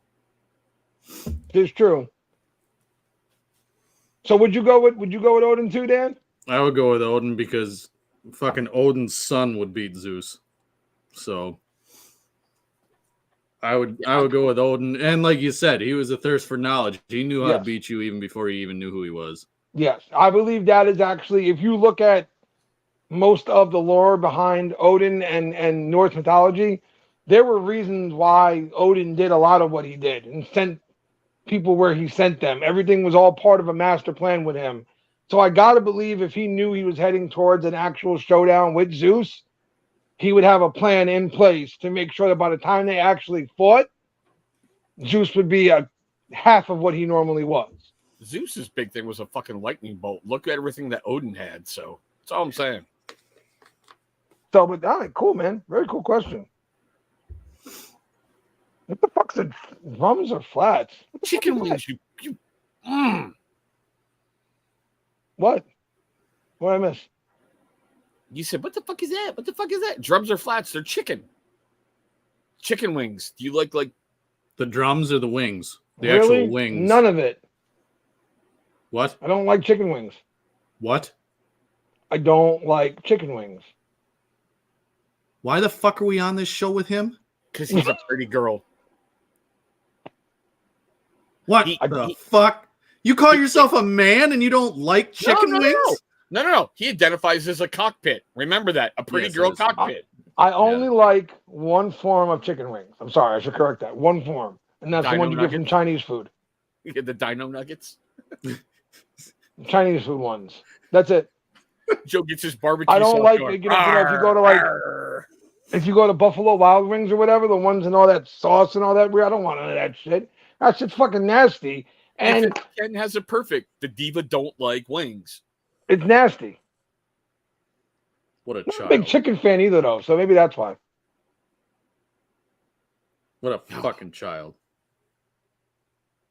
It's true. So would you go with Odin too, Dan? I would go with Odin because fucking Odin's son would beat Zeus. So I would go with Odin. And like you said, he was a thirst for knowledge. He knew how to Yes. beat you even before he even knew who he was. Yes, I believe that is actually, if you look at most of the lore behind Odin and Norse mythology, there were reasons why Odin did a lot of what he did and sent people where he sent them. Everything was all part of a master plan with him. So I got to believe if he knew he was heading towards an actual showdown with Zeus, he would have a plan in place to make sure that by the time they actually fought, Zeus would be a half of what he normally was. Zeus's big thing was a fucking lightning bolt. Look at everything that Odin had. So that's all I'm saying. So, but all right, cool, man. Very cool question. What the fuck's the drums or flats? What the Chicken fuck is that? wings, you. What? What did I miss? You said, what the fuck is that? What the fuck is that? Drums or flats? They're chicken. Chicken wings. Do you like The drums or the wings? The Really? actual wings. None of it. What? I don't like chicken wings. What? I don't like chicken wings. Why the fuck are we on this show with him? because he's a pretty girl. What He- the he- fuck? You call yourself a man and you don't like chicken wings? No. He identifies as a cockpit. Remember that. A pretty Yes, girl it is. cockpit. I only like one form of chicken wings. I'm sorry, I should correct that. One form. And that's the Dino one you get from nuggets? Chinese food. You get the dino nuggets. Chinese food ones. That's it. Joe gets his barbecue. I don't sauce like going, if you go to like "Arr." if you go to Buffalo Wild Wings or whatever, the ones and all that sauce and all that weird, I don't want none of that shit. That shit's fucking nasty. And Ken has it perfect. The diva don't like wings. it's nasty. What a I'm not a child. big chicken fan either though, so maybe that's why. What a fucking child.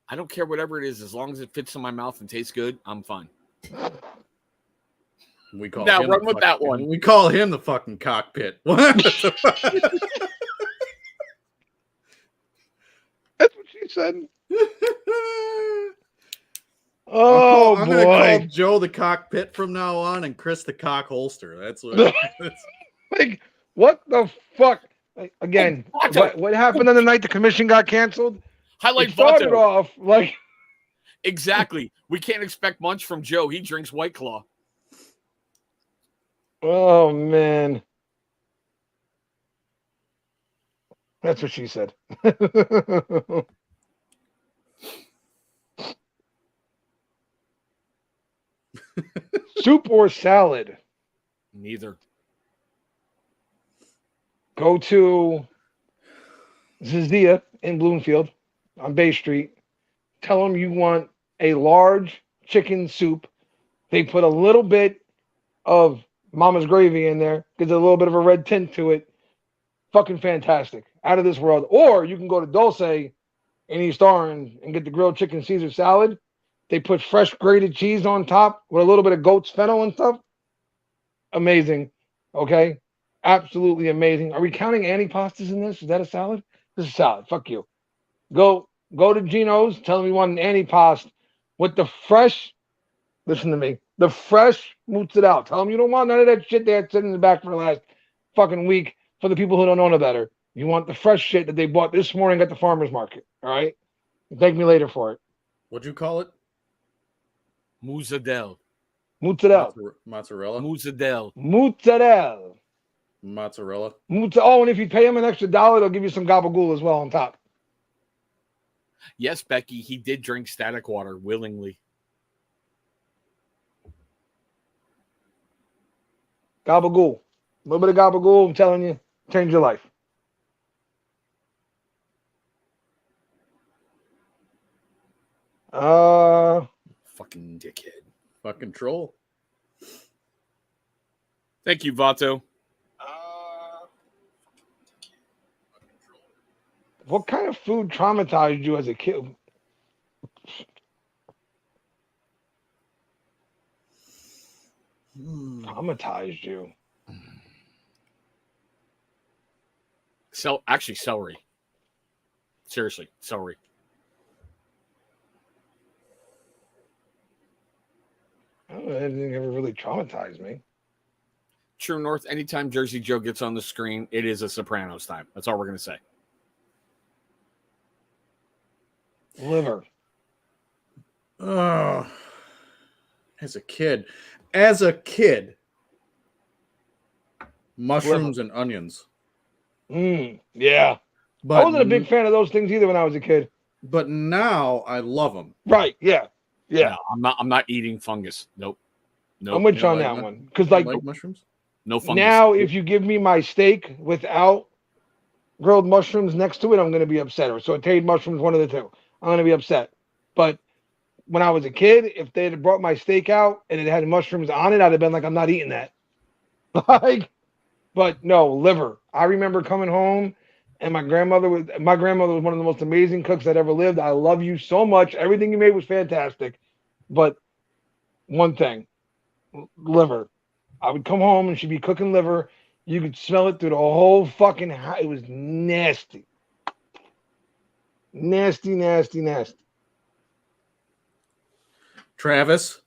I don't care whatever it is, as long as it fits in my mouth and tastes good, I'm fine. We call Now him run the with that fucking- one. We call him the fucking cockpit. What? That's what she said. Oh I'm gonna call boy! Joe the cockpit from now on, and Chris the cock holster. That's what. Like, what the fuck? Like, again, Oh, Vato. what happened on the night the commission got canceled? It Highlight started Vato. off like, Exactly. We can't expect much from Joe. He drinks White Claw. oh man, that's what she said. Soup or salad? Neither. Go to Zizia in Bloomfield on Bay Street. Tell them you want a large chicken soup. They put a little bit of Mama's gravy in there, gives it a little bit of a red tint to it. Fucking fantastic. Out of this world. Or you can go to Dulce in East Orange and get the grilled chicken Caesar salad. They put fresh grated cheese on top with a little bit of goat's fennel and stuff. Amazing. Okay. Absolutely amazing. Are we counting antipastas in this? Is that a salad? This is a salad. Fuck you. Go to Gino's. Tell them you want an antipast with the fresh. Listen to me. The fresh mozzarella. Tell them you don't want none of that shit they had sitting in the back for the last fucking week for the people who don't know no better. You want the fresh shit that they bought this morning at the farmer's market. All right? Thank me later for it. What'd you call it? Mozzarella. Mozzarella. Mozzarella. Mozzarella. Mozzarella. Mozzarella. Oh, and if you pay them an extra $1, they'll give you some gabagool as well on top. Yes, Becky, he did drink static water willingly. Gabagool. A little bit of gabagool, I'm telling you, change your life. Fucking dickhead. Fucking troll. Thank you, Vato. What kind of food traumatized you as a kid? Traumatized you. Actually, celery. Seriously, celery. I don't know, anything ever really traumatized me. True North, anytime Jersey Joe gets on the screen, it is a Sopranos time. That's all we're going to say. Liver. Oh, as a kid, mushrooms and onions. Yeah. But I wasn't a big fan of those things either when I was a kid. But now I love them. Right. Yeah. Yeah. No, I'm not eating fungus. Nope. I'm with you on that one. Because like mushrooms? No fungus. Now, if you give me my steak without grilled mushrooms next to it, I'm going to be upset. Or sauteed mushrooms, one of the two. I'm going to be upset. But when I was a kid, if they had brought my steak out and it had mushrooms on it, I'd have been like, I'm not eating that. But no, liver. I remember coming home and my grandmother was one of the most amazing cooks that ever lived. I love you so much. Everything you made was fantastic. But one thing, liver. I would come home and she'd be cooking liver. You could smell it through the whole fucking house. It was nasty. Nasty, nasty, nasty. Travis,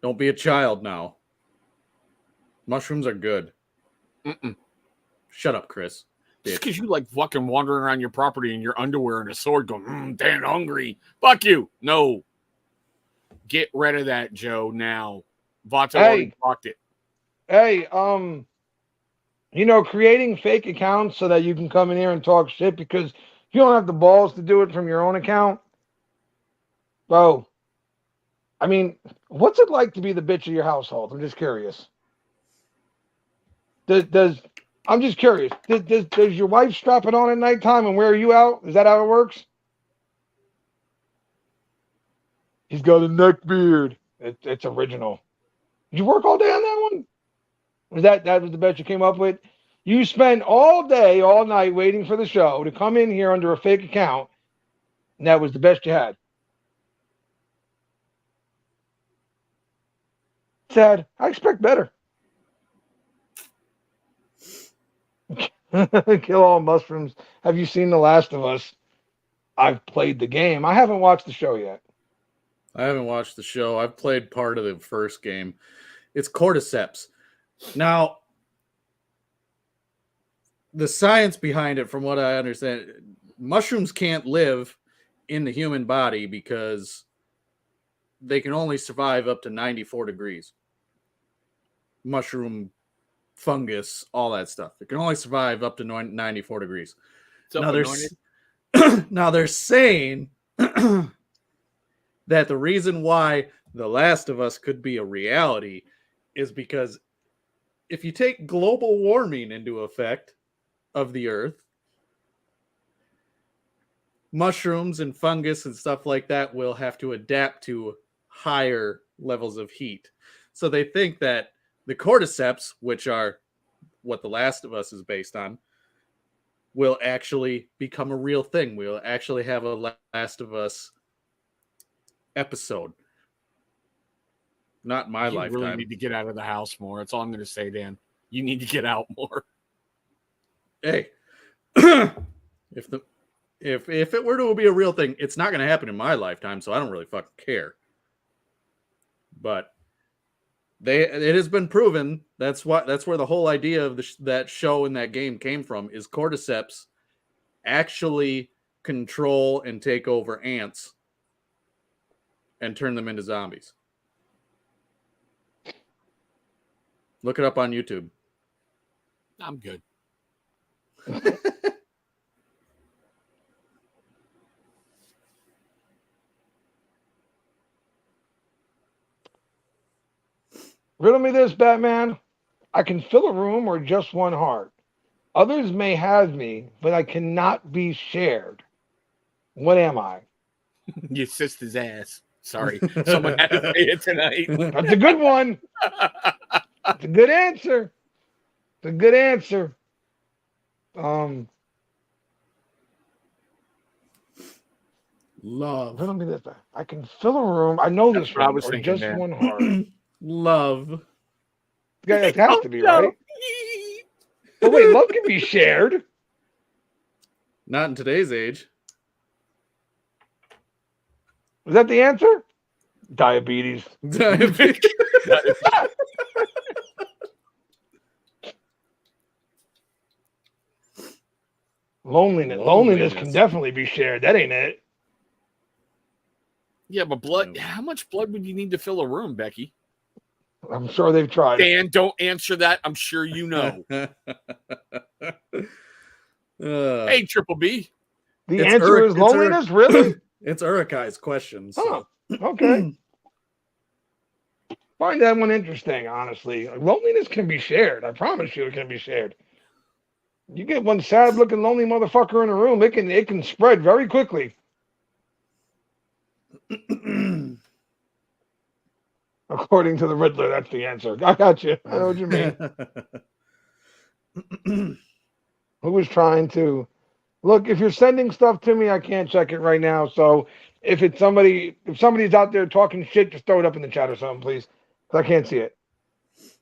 don't be a child now. Mushrooms are good. Shut up, Chris. Just because you like fucking wandering around your property in your underwear and a sword going, damn hungry. Fuck you. No. Get rid of that, Joe, now. Vato already blocked it. Hey, creating fake accounts so that you can come in here and talk shit because you don't have the balls to do it from your own account. Bro, I mean, what's it like to be the bitch of your household? I'm just curious. I'm just curious. Does your wife strap it on at nighttime and wear you out? Is that how it works? He's got a neck beard. It's original. Did you work all day on that one? That was the best you came up with? You spent all day, all night waiting for the show to come in here under a fake account, and that was the best you had. Sad. I expect better. Kill all mushrooms. Have you seen The Last of Us? I've played the game. I haven't watched the show yet. I haven't watched the show. I've played part of the first game. It's cordyceps. Now, the science behind it, from what I understand, mushrooms can't live in the human body because they can only survive up to 94 degrees. Mushroom, fungus, all that stuff. It can only survive up to 94 degrees. Now they're saying that the reason why The Last of Us could be a reality is because if you take global warming into effect of the earth, mushrooms and fungus and stuff like that will have to adapt to higher levels of heat. So they think that the cordyceps, which are what The Last of Us is based on, will actually become a real thing. We'll actually have a Last of Us episode. Not in my You lifetime. really need to get out of the house more. That's all I'm going to say, Dan. You need to get out more. Hey, if it were to be a real thing, it's not going to happen in my lifetime, so I don't really fucking care. But it has been proven that's where the whole idea of that show and that game came from, is cordyceps actually control and take over ants and turn them into zombies. Look it up on YouTube. I'm good. Riddle me this, Batman. I can fill a room or just one heart. Others may have me, but I cannot be shared. What am I? Your sister's ass. Sorry. Someone had to say it tonight. That's a good one. That's a good answer. It's a good answer. Love. Riddle me this, Batman. I can fill a room. I know That's this what I one, was or thinking, just man. one heart. Love. Yeah, it has to be, right? But wait, love can be shared. Not in today's age. Is that the answer? Diabetes. Loneliness can definitely be shared. That ain't it. Yeah, but blood. How much blood would you need to fill a room, Becky? I'm sure they've tried. Dan, don't answer that. I'm sure you know. Hey, Triple B. The answer is loneliness? Really? It's Urukai's question. So. Huh. Okay. Find that one interesting, honestly. Loneliness can be shared. I promise you it can be shared. You get one sad-looking, lonely motherfucker in a room, it can spread very quickly. According to the Riddler, that's the answer. I got you. I know what you mean. Who was trying to... Look, if you're sending stuff to me, I can't check it right now. So if somebody's out there talking shit, just throw it up in the chat or something, please. Because I can't see it. What's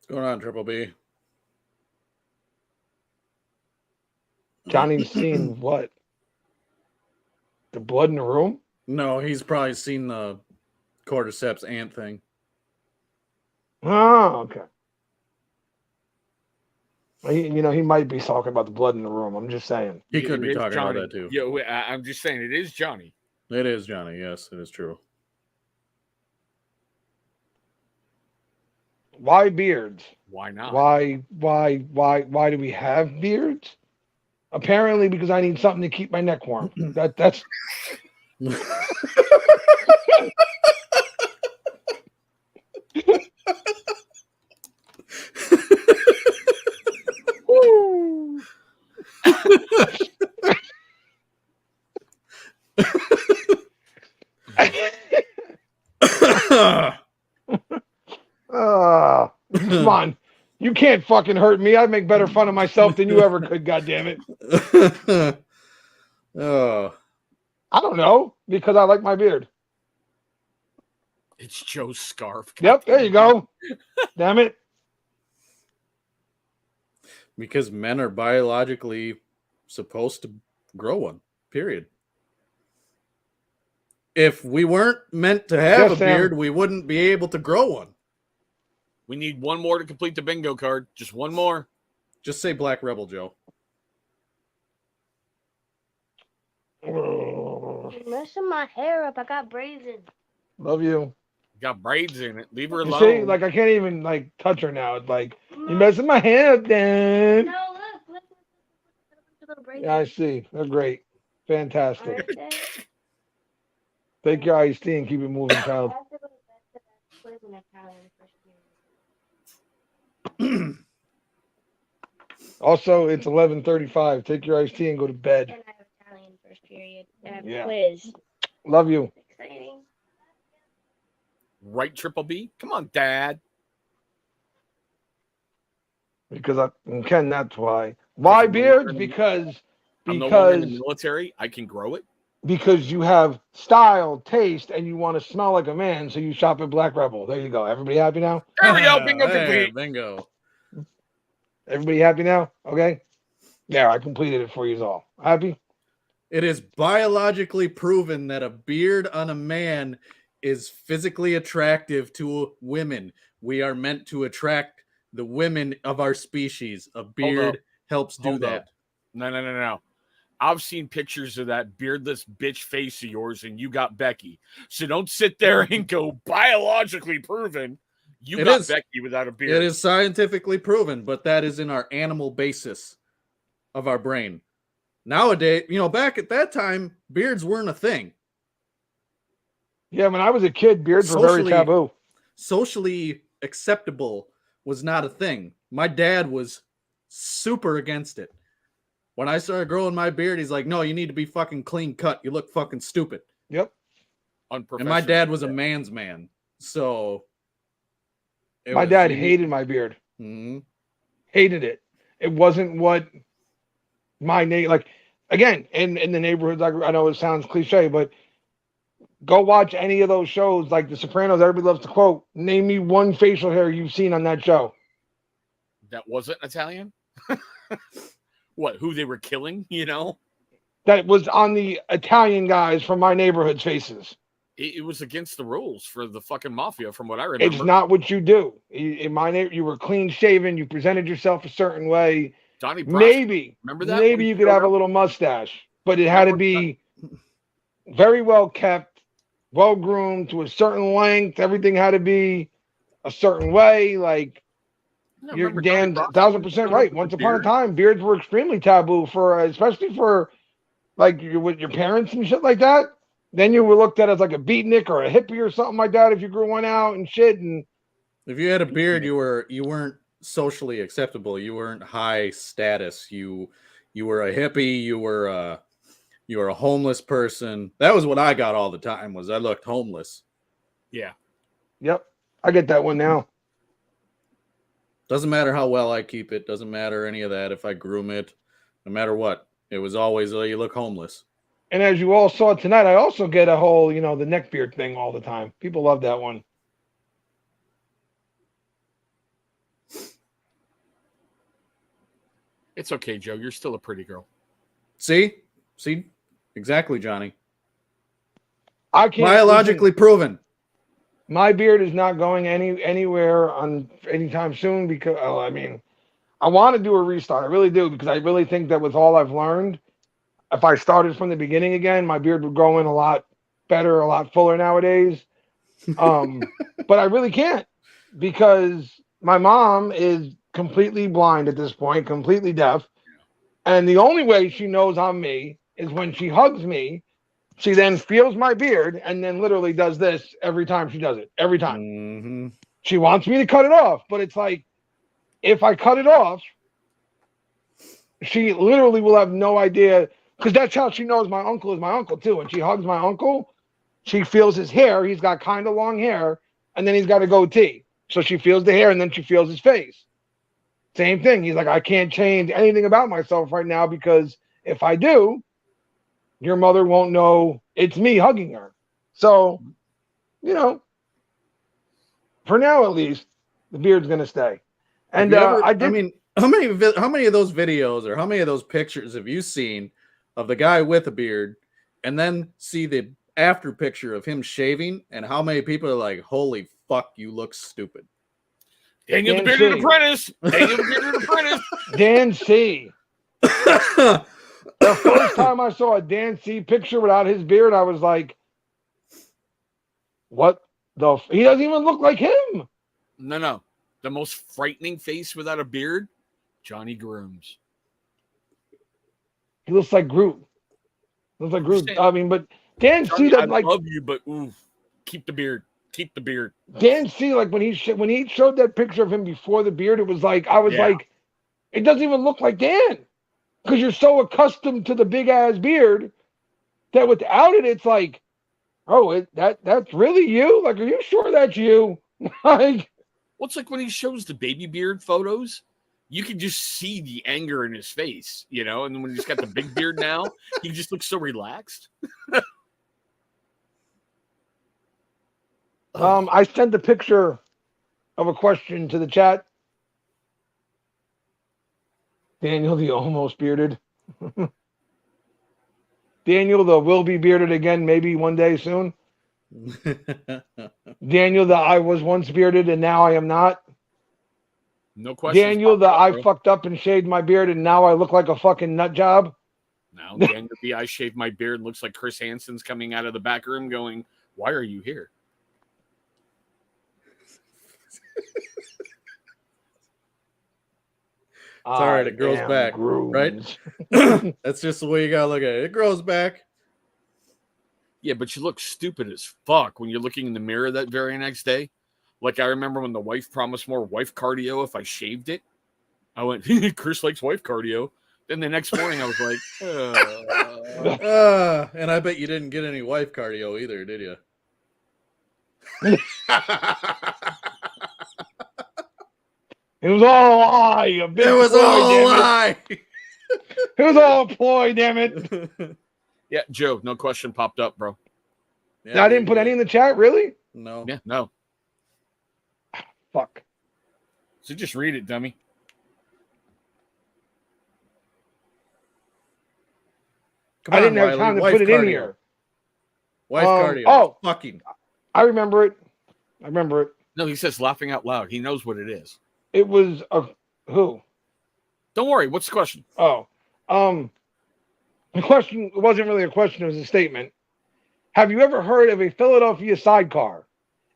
going on, Triple B? Johnny's seen what? The blood in the room? No, he's probably seen the cordyceps ant thing. Oh, okay. He might be talking about the blood in the room. I'm just saying. He could be talking about that too. Yeah, I'm just saying it is Johnny. It is Johnny. Yes, it is true. Why beards? Why not? Why do we have beards? Apparently because I need something to keep my neck warm. That's come on. You can't fucking hurt me. I'd make better fun of myself than you ever could, goddammit. Oh. I don't know, because I like my beard. It's Joe's scarf. Yep, there you go. Damn it. Because men are biologically supposed to grow one. Period. If we weren't meant to have Yes, a beard, Sam. we wouldn't be able to grow one. We need one more to complete the bingo card. Just one more. Just say Black Rebel, Joe. Oh, You're messing my hair up. I got braids in. love you. Got braids in it. Leave her You alone. see, like I can't even like touch her now. It's like you're messing my hair up, Dan. No, look. Little braids. Yeah, I see. They're great. Fantastic. Aren't they? Take your iced tea and keep it moving, I child. have to go to bed because I was in Italian first period. Also, it's 11:35. Take your iced tea and go to bed. And I have Italian first period. I have Yeah. quiz. Love you. Exciting. Right, Triple B? Come on, Dad. Because Ken, that's why. Why beards? Because I'm no longer in the because military. I can grow it. because you have style, taste, and you want to smell like a man, so you shop at Black Rebel. There you go. Everybody happy now? There we go. Bingo Hey, complete. bingo. Everybody happy now? Okay. Yeah, I completed it for you all. Happy? It is biologically proven that a beard on a man is physically attractive to women. We are meant to attract the women of our species. A beard helps do Hold that. up. No. I've seen pictures of that beardless bitch face of yours, and you got Becky. So don't sit there and go biologically proven. You It got is. Becky without a beard. It is scientifically proven, but that is in our animal basis of our brain. Nowadays, back at that time, beards weren't a thing. Yeah, when I was a kid, beards were very Socially- taboo. Socially acceptable was not a thing. My dad was super against it. When I started growing my beard, he's like, no, you need to be fucking clean cut. You look fucking stupid. Yep. And my dad was a man's man. So My dad hated my beard. Mhm. Hated it. It wasn't what my name, like, again, in the neighborhoods, I know it sounds cliche, but go watch any of those shows like The Sopranos. Everybody loves to quote, name me one facial hair you've seen on that show. That wasn't Italian? What, who they were killing, That was on the Italian guys from my neighborhood's faces. It was against the rules for the fucking mafia, from what I remember. It's not what you do. In my neighborhood, you were clean shaven. You presented yourself a certain way. Donnie Brasco. Maybe, Remember that? maybe you could have a little mustache, but it had to be very well kept, well groomed to a certain length. Everything had to be a certain way. Like, Yeah, you're remember Dan, Donnie Brasco 1000% right. Once upon a beard? time, beards were extremely taboo especially for like with your parents and shit like that. Then you were looked at as like a beatnik or a hippie or something like that if you grew one out and shit. And If you had a beard, you weren't socially acceptable. You weren't high status. You were a hippie. You were a homeless person. That was what I got all the time. Was I looked homeless. Yeah. yep, I get that one now. Doesn't matter how well I keep it. Doesn't matter any of that. If I groom it, no matter what, it was always you look homeless. And as you all saw tonight, I also get a whole, the neck beard thing all the time. People love that one. It's okay, Joe. You're still a pretty girl. See, exactly, Johnny. I can't Biologically proven. My beard is not going anywhere on anytime soon because I want to do a restart. I really do because I really think that with all I've learned, if I started from the beginning again, my beard would grow in a lot better, a lot fuller nowadays. But I really can't because my mom is completely blind at this point, completely deaf. And the only way she knows I'm me is when she hugs me. She then feels my beard and then literally does this every time she does it. Every time. Mm-hmm. She wants me to cut it off, but it's like, if I cut it off, she literally will have no idea because that's how she knows my uncle is my uncle too. When she hugs my uncle, she feels his hair. He's got kind of long hair, and then he's got a goatee. So she feels the hair, and then she feels his face. Same thing. He's like, I can't change anything about myself right now because if I do, your mother won't know it's me hugging her. So, for now at least, the beard's gonna stay. And how many of those videos or how many of those pictures have you seen of the guy with a beard and then see the after picture of him shaving, and how many people are like, "Holy fuck, you look stupid." Daniel the Dan Bearded C. Apprentice. Daniel the Bearded Apprentice. Dan C. The first time I saw a Dan C picture without his beard, I was like, what the? He doesn't even look like him. No. The most frightening face without a beard, Johnny Grooms. He looks like Groot. Looks like Groot. I mean, but Dan Johnny, C. I Like love you, but ooh, keep the beard. Keep the beard. Dan C. Like when he showed that picture of him before the beard, it was like I was Yeah. like, it doesn't even look like Dan because you're so accustomed to the big ass beard that without it, it's like, oh, that's really you. Like, are you sure that's you? Like. Well, it's like when he shows the baby beard photos, you can just see the anger in his face, you know? And then when he's got the big beard now, he just looks so relaxed. I sent a picture of a question to the chat. Daniel, the almost bearded. Daniel, the will be bearded again, maybe one day soon. Daniel, the I was once bearded and now I am not. No question. Daniel, the I fucked up and shaved my beard and now I look like a fucking nut job. Now, Daniel, the I shaved my beard looks like Chris Hansen's coming out of the back room going, why are you here? It's all right. It grows back, right? That's just the way you gotta look at it. It grows back. Yeah, but you look stupid as fuck when you're looking in the mirror that very next day. Like I remember when the wife promised more wife cardio if I shaved it. I went, Chris likes wife cardio. Then the next morning I was like, and I bet you didn't get any wife cardio either, did you? It was all a lie. It was all a lie. It was all a ploy, damn it. Yeah, Joe, no question popped up, bro. Yeah, I didn't put any in the chat, really? No. Yeah, no. Fuck. So just read it, dummy. Come on, I didn't have Wiley. time to Wife put it cardio. in here. Wife cardio. Oh, fucking. I remember it. No, he says laughing out loud. He knows what it is. It was who? Don't worry. What's the question? Oh, the question wasn't really a question. It was a statement. Have you ever heard of a Philadelphia sidecar?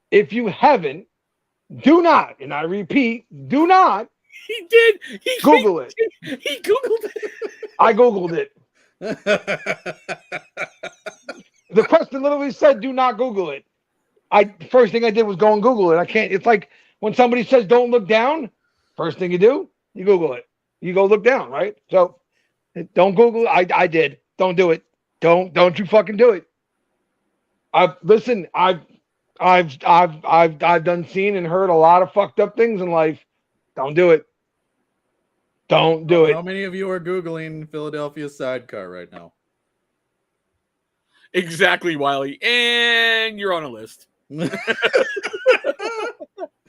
If you haven't, do not, and I repeat, do not. He did. Google it. He Googled it. I Googled it. The question literally said, do not Google it. First thing I did was go and Google it. I can't. It's like when somebody says, don't look down. First thing you do, you Google it. You go look down, right? So don't Google it. I did. Don't do it. Don't you fucking do it. I've done seen and heard a lot of fucked up things in life. Don't do it. Don't do it. How many of you are Googling Philadelphia sidecar right now? Exactly, Wiley. And you're on a list.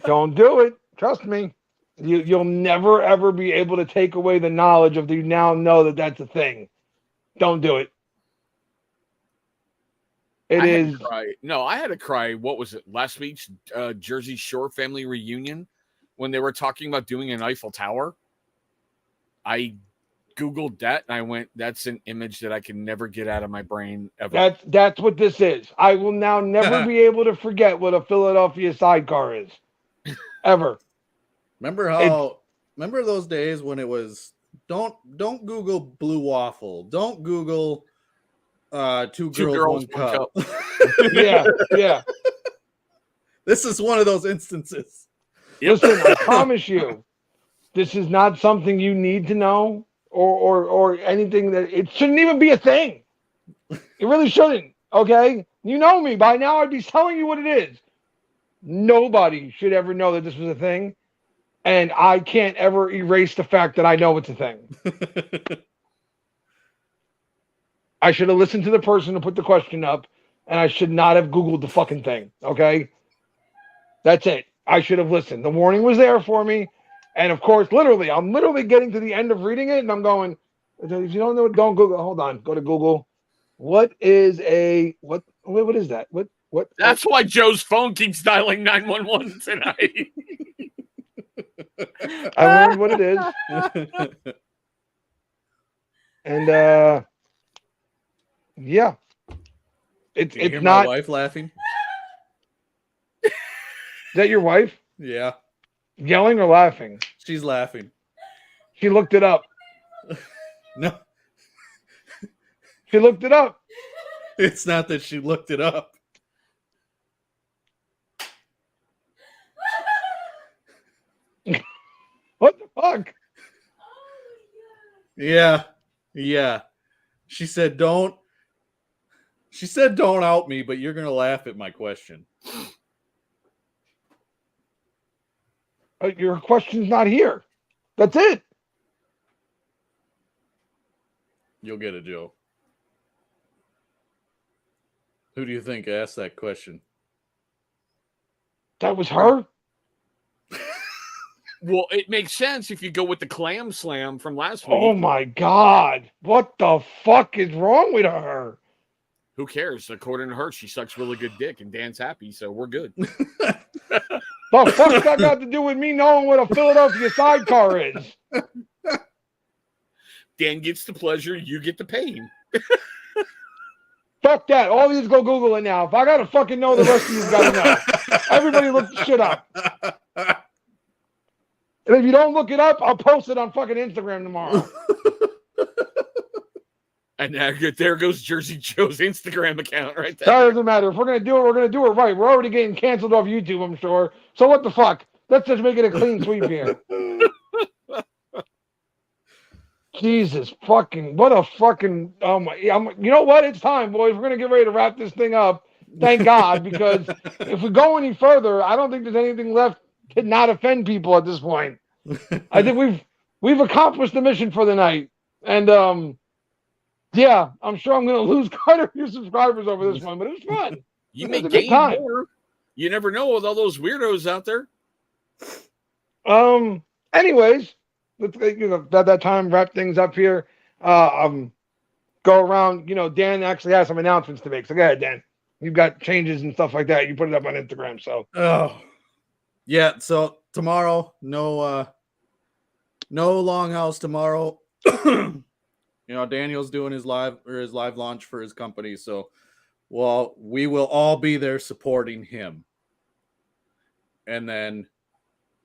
Don't do it. Trust me. You'll never, ever be able to take away the knowledge of you now know that that's a thing. Don't do it. It is. No, I had to cry. What was it? Last week's Jersey Shore family reunion when they were talking about doing an Eiffel Tower. I Googled that and I went, that's an image that I can never get out of my brain ever. That's what this is. I will now never be able to forget what a Philadelphia sidecar is. Ever. Remember those days when it was don't Google blue waffle. Don't Google two girls, one cup. Yeah. This is one of those instances. Yep. Listen, I promise you, this is not something you need to know or anything that it shouldn't even be a thing. It really shouldn't. Okay? You know me. By now I'd be telling you what it is. Nobody should ever know that this was a thing. And I can't ever erase the fact that I know it's a thing. I should have listened to the person who put the question up, and I should not have Googled the fucking thing. Okay? That's it. I should have listened. The warning was there for me. And of course, I'm literally getting to the end of reading it, and I'm going, if you don't know, don't Google. Hold on. Go to Google. What is a, what Wait, what is that? What? That's why Joe's phone keeps dialing 911 tonight. I learned what it is. And yeah. Can you It's hear not. my wife laughing? Is that your wife? Yeah, Yelling or laughing? she's laughing. She looked it up. No, She looked it up. it's not that she looked it up. What the fuck? Yeah. She said don't out me, but you're gonna laugh at my question. Your question's not here. That's it. You'll get it, Joe. Who do you think asked that question? That was her? Well, it makes sense if you go with the clam slam from last week. Oh my God. What the fuck is wrong with her? Who cares? According to her, she sucks really good dick and Dan's happy, so we're good. The fuck's that got to do with me knowing what a Philadelphia sidecar is? Dan gets the pleasure, you get the pain. Fuck that. All these go Google it now. If I gotta fucking know, the rest of you gotta know. Everybody look the shit up. And if you don't look it up, I'll post it on fucking Instagram tomorrow. And there goes Jersey Joe's Instagram account right there. That doesn't matter. If we're gonna do it, we're gonna do it right. We're already getting canceled off YouTube, I'm sure. So what the fuck? Let's just make it a clean sweep here. Jesus fucking, what a fucking, oh my, you know what? It's time, boys. We're going to get ready to wrap this thing up. Thank God, because if we go any further, I don't think there's anything left to not offend people at this point. I think we've accomplished the mission for the night. And, yeah, I'm sure I'm going to lose quite a few subscribers over this one, but it was fun. You may gain more. You never know with all those weirdos out there. Anyways, let's at that time wrap things up here. Go around. Dan actually has some announcements to make. So go ahead, Dan. You've got changes and stuff like that. You put it up on Instagram. So yeah. So tomorrow, no Longhouse tomorrow. Daniel's doing his live launch for his company. So, we will all be there supporting him. And then,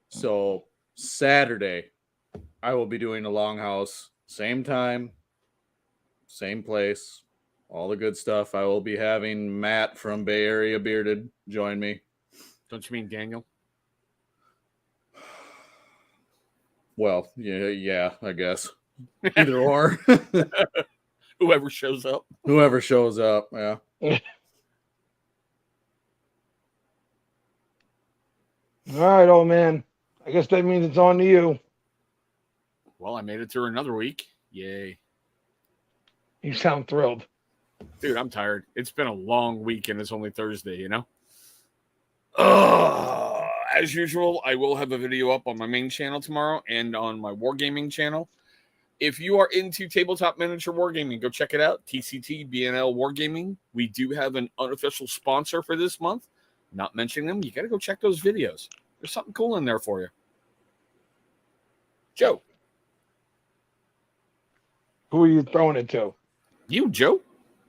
so Saturday, I will be doing a Longhouse, same time, same place, all the good stuff. I will be having Matt from Bay Area Bearded join me. Don't you mean Daniel? Well, yeah, I guess. Either or. Whoever shows up. Yeah. All right, old man. I guess that means it's on to you. Well, I made it through another week. Yay. You sound thrilled. Dude, I'm tired. It's been a long week and it's only Thursday, As usual, I will have a video up on my main channel tomorrow and on my Wargaming channel. If you are into tabletop miniature wargaming, go check it out. TCT BNL Wargaming. We do have an unofficial sponsor for this month. Not mentioning them. You got to go check those videos. There's something cool in there for you. Joe. Who are you throwing it to? You, Joe.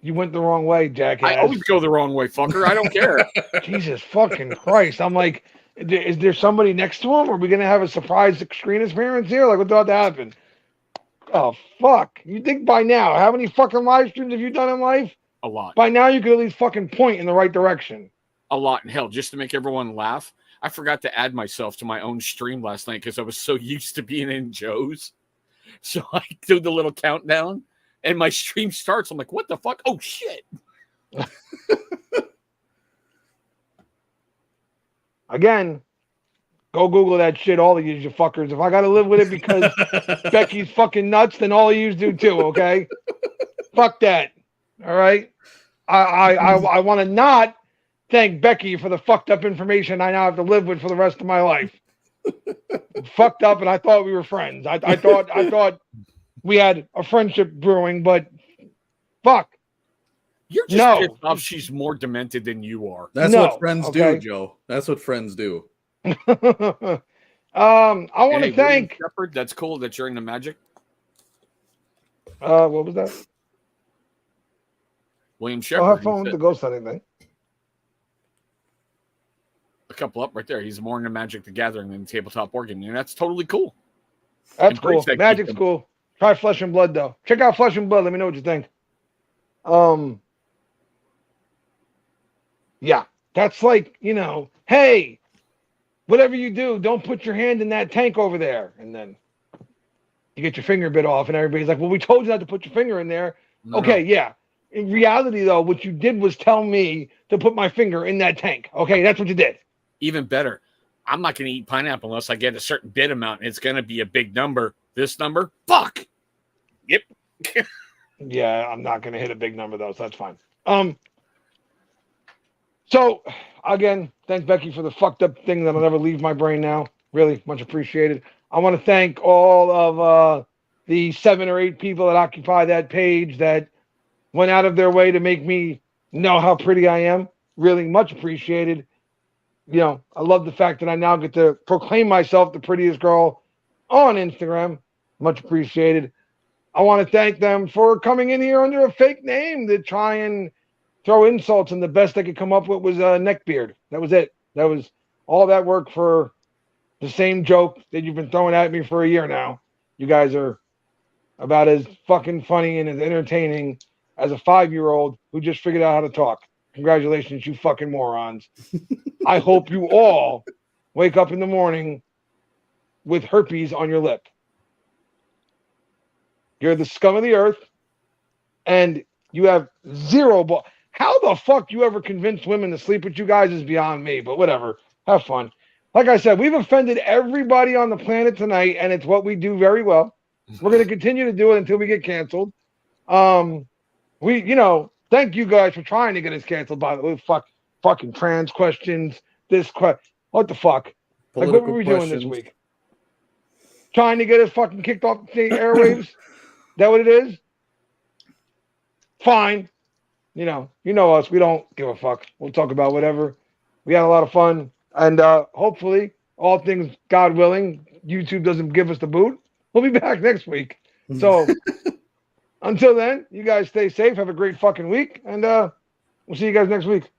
You went the wrong way, jackass. I always go the wrong way, fucker. I don't care. Jesus fucking Christ. I'm like, is there somebody next to him? Are we going to have a surprise screen appearance here? Like, what thought to happen? Oh, fuck. You think by now, how many fucking live streams have you done in life? A lot. By now, you could at least fucking point in the right direction. A lot. And hell, just to make everyone laugh, I forgot to add myself to my own stream last night because I was so used to being in Joe's. So I do the little countdown, and my stream starts. I'm like, what the fuck? Oh, shit. Again, go Google that shit, all of you fuckers. If I got to live with it because Becky's fucking nuts, then all of you do too, okay? Fuck that. All right? I want to not thank Becky for the fucked up information I now have to live with for the rest of my life. Fucked up, and I thought we were friends. I thought we had a friendship brewing, but fuck. You're just No. pissed off she's more demented than you are. That's No, what friends okay. do, Joe. That's what friends do. I want Hey, to thank. Shepard, that's cool that you're into magic. What was that? William I'll Shepard. have fun with the ghost hunting thing. A couple up right there. He's more into Magic the Gathering than tabletop board gaming, and that's totally cool. That's Embrace cool. that Magic's kingdom. cool. Try Flesh and Blood though. Check out Flesh and Blood. Let me know what you think. Yeah, that's like, hey, whatever you do, don't put your hand in that tank over there, and then you get your finger bit off, and everybody's like, well, we told you not to put your finger in there. No, Okay, no. yeah. In reality, though, what you did was tell me to put my finger in that tank. Okay, that's what you did. Even better, I'm not going to eat pineapple unless I get a certain bit amount, and it's going to be a big number. This number? Fuck. Yep. Yeah, I'm not going to hit a big number, though, so that's fine. So, again, thanks, Becky, for the fucked up thing that'll never leave my brain now. Really, much appreciated. I want to thank all of the 7 or 8 people that occupy that page that went out of their way to make me know how pretty I am. Really, much appreciated. I love the fact that I now get to proclaim myself the prettiest girl on Instagram. Much appreciated. I want to thank them for coming in here under a fake name to try and throw insults, and the best I could come up with was a neckbeard. That was it. That was all that work for the same joke that you've been throwing at me for a year now. You guys are about as fucking funny and as entertaining as a 5-year-old who just figured out how to talk. Congratulations, you fucking morons. I hope you all wake up in the morning with herpes on your lip. You're the scum of the earth, and you have zero ball. How the fuck you ever convinced women to sleep with you guys is beyond me, but whatever. Have fun. Like I said, we've offended everybody on the planet tonight, and it's what we do very well. We're going to continue to do it until we get canceled. Thank you guys for trying to get us canceled, by the way. Fucking trans questions. What the fuck? Like, what were we doing this week? Trying to get us fucking kicked off the airwaves? That what it is? Fine. You know us. We don't give a fuck. We'll talk about whatever. We had a lot of fun. And hopefully, all things God willing, YouTube doesn't give us the boot. We'll be back next week. So until then, you guys stay safe. Have a great fucking week. And we'll see you guys next week.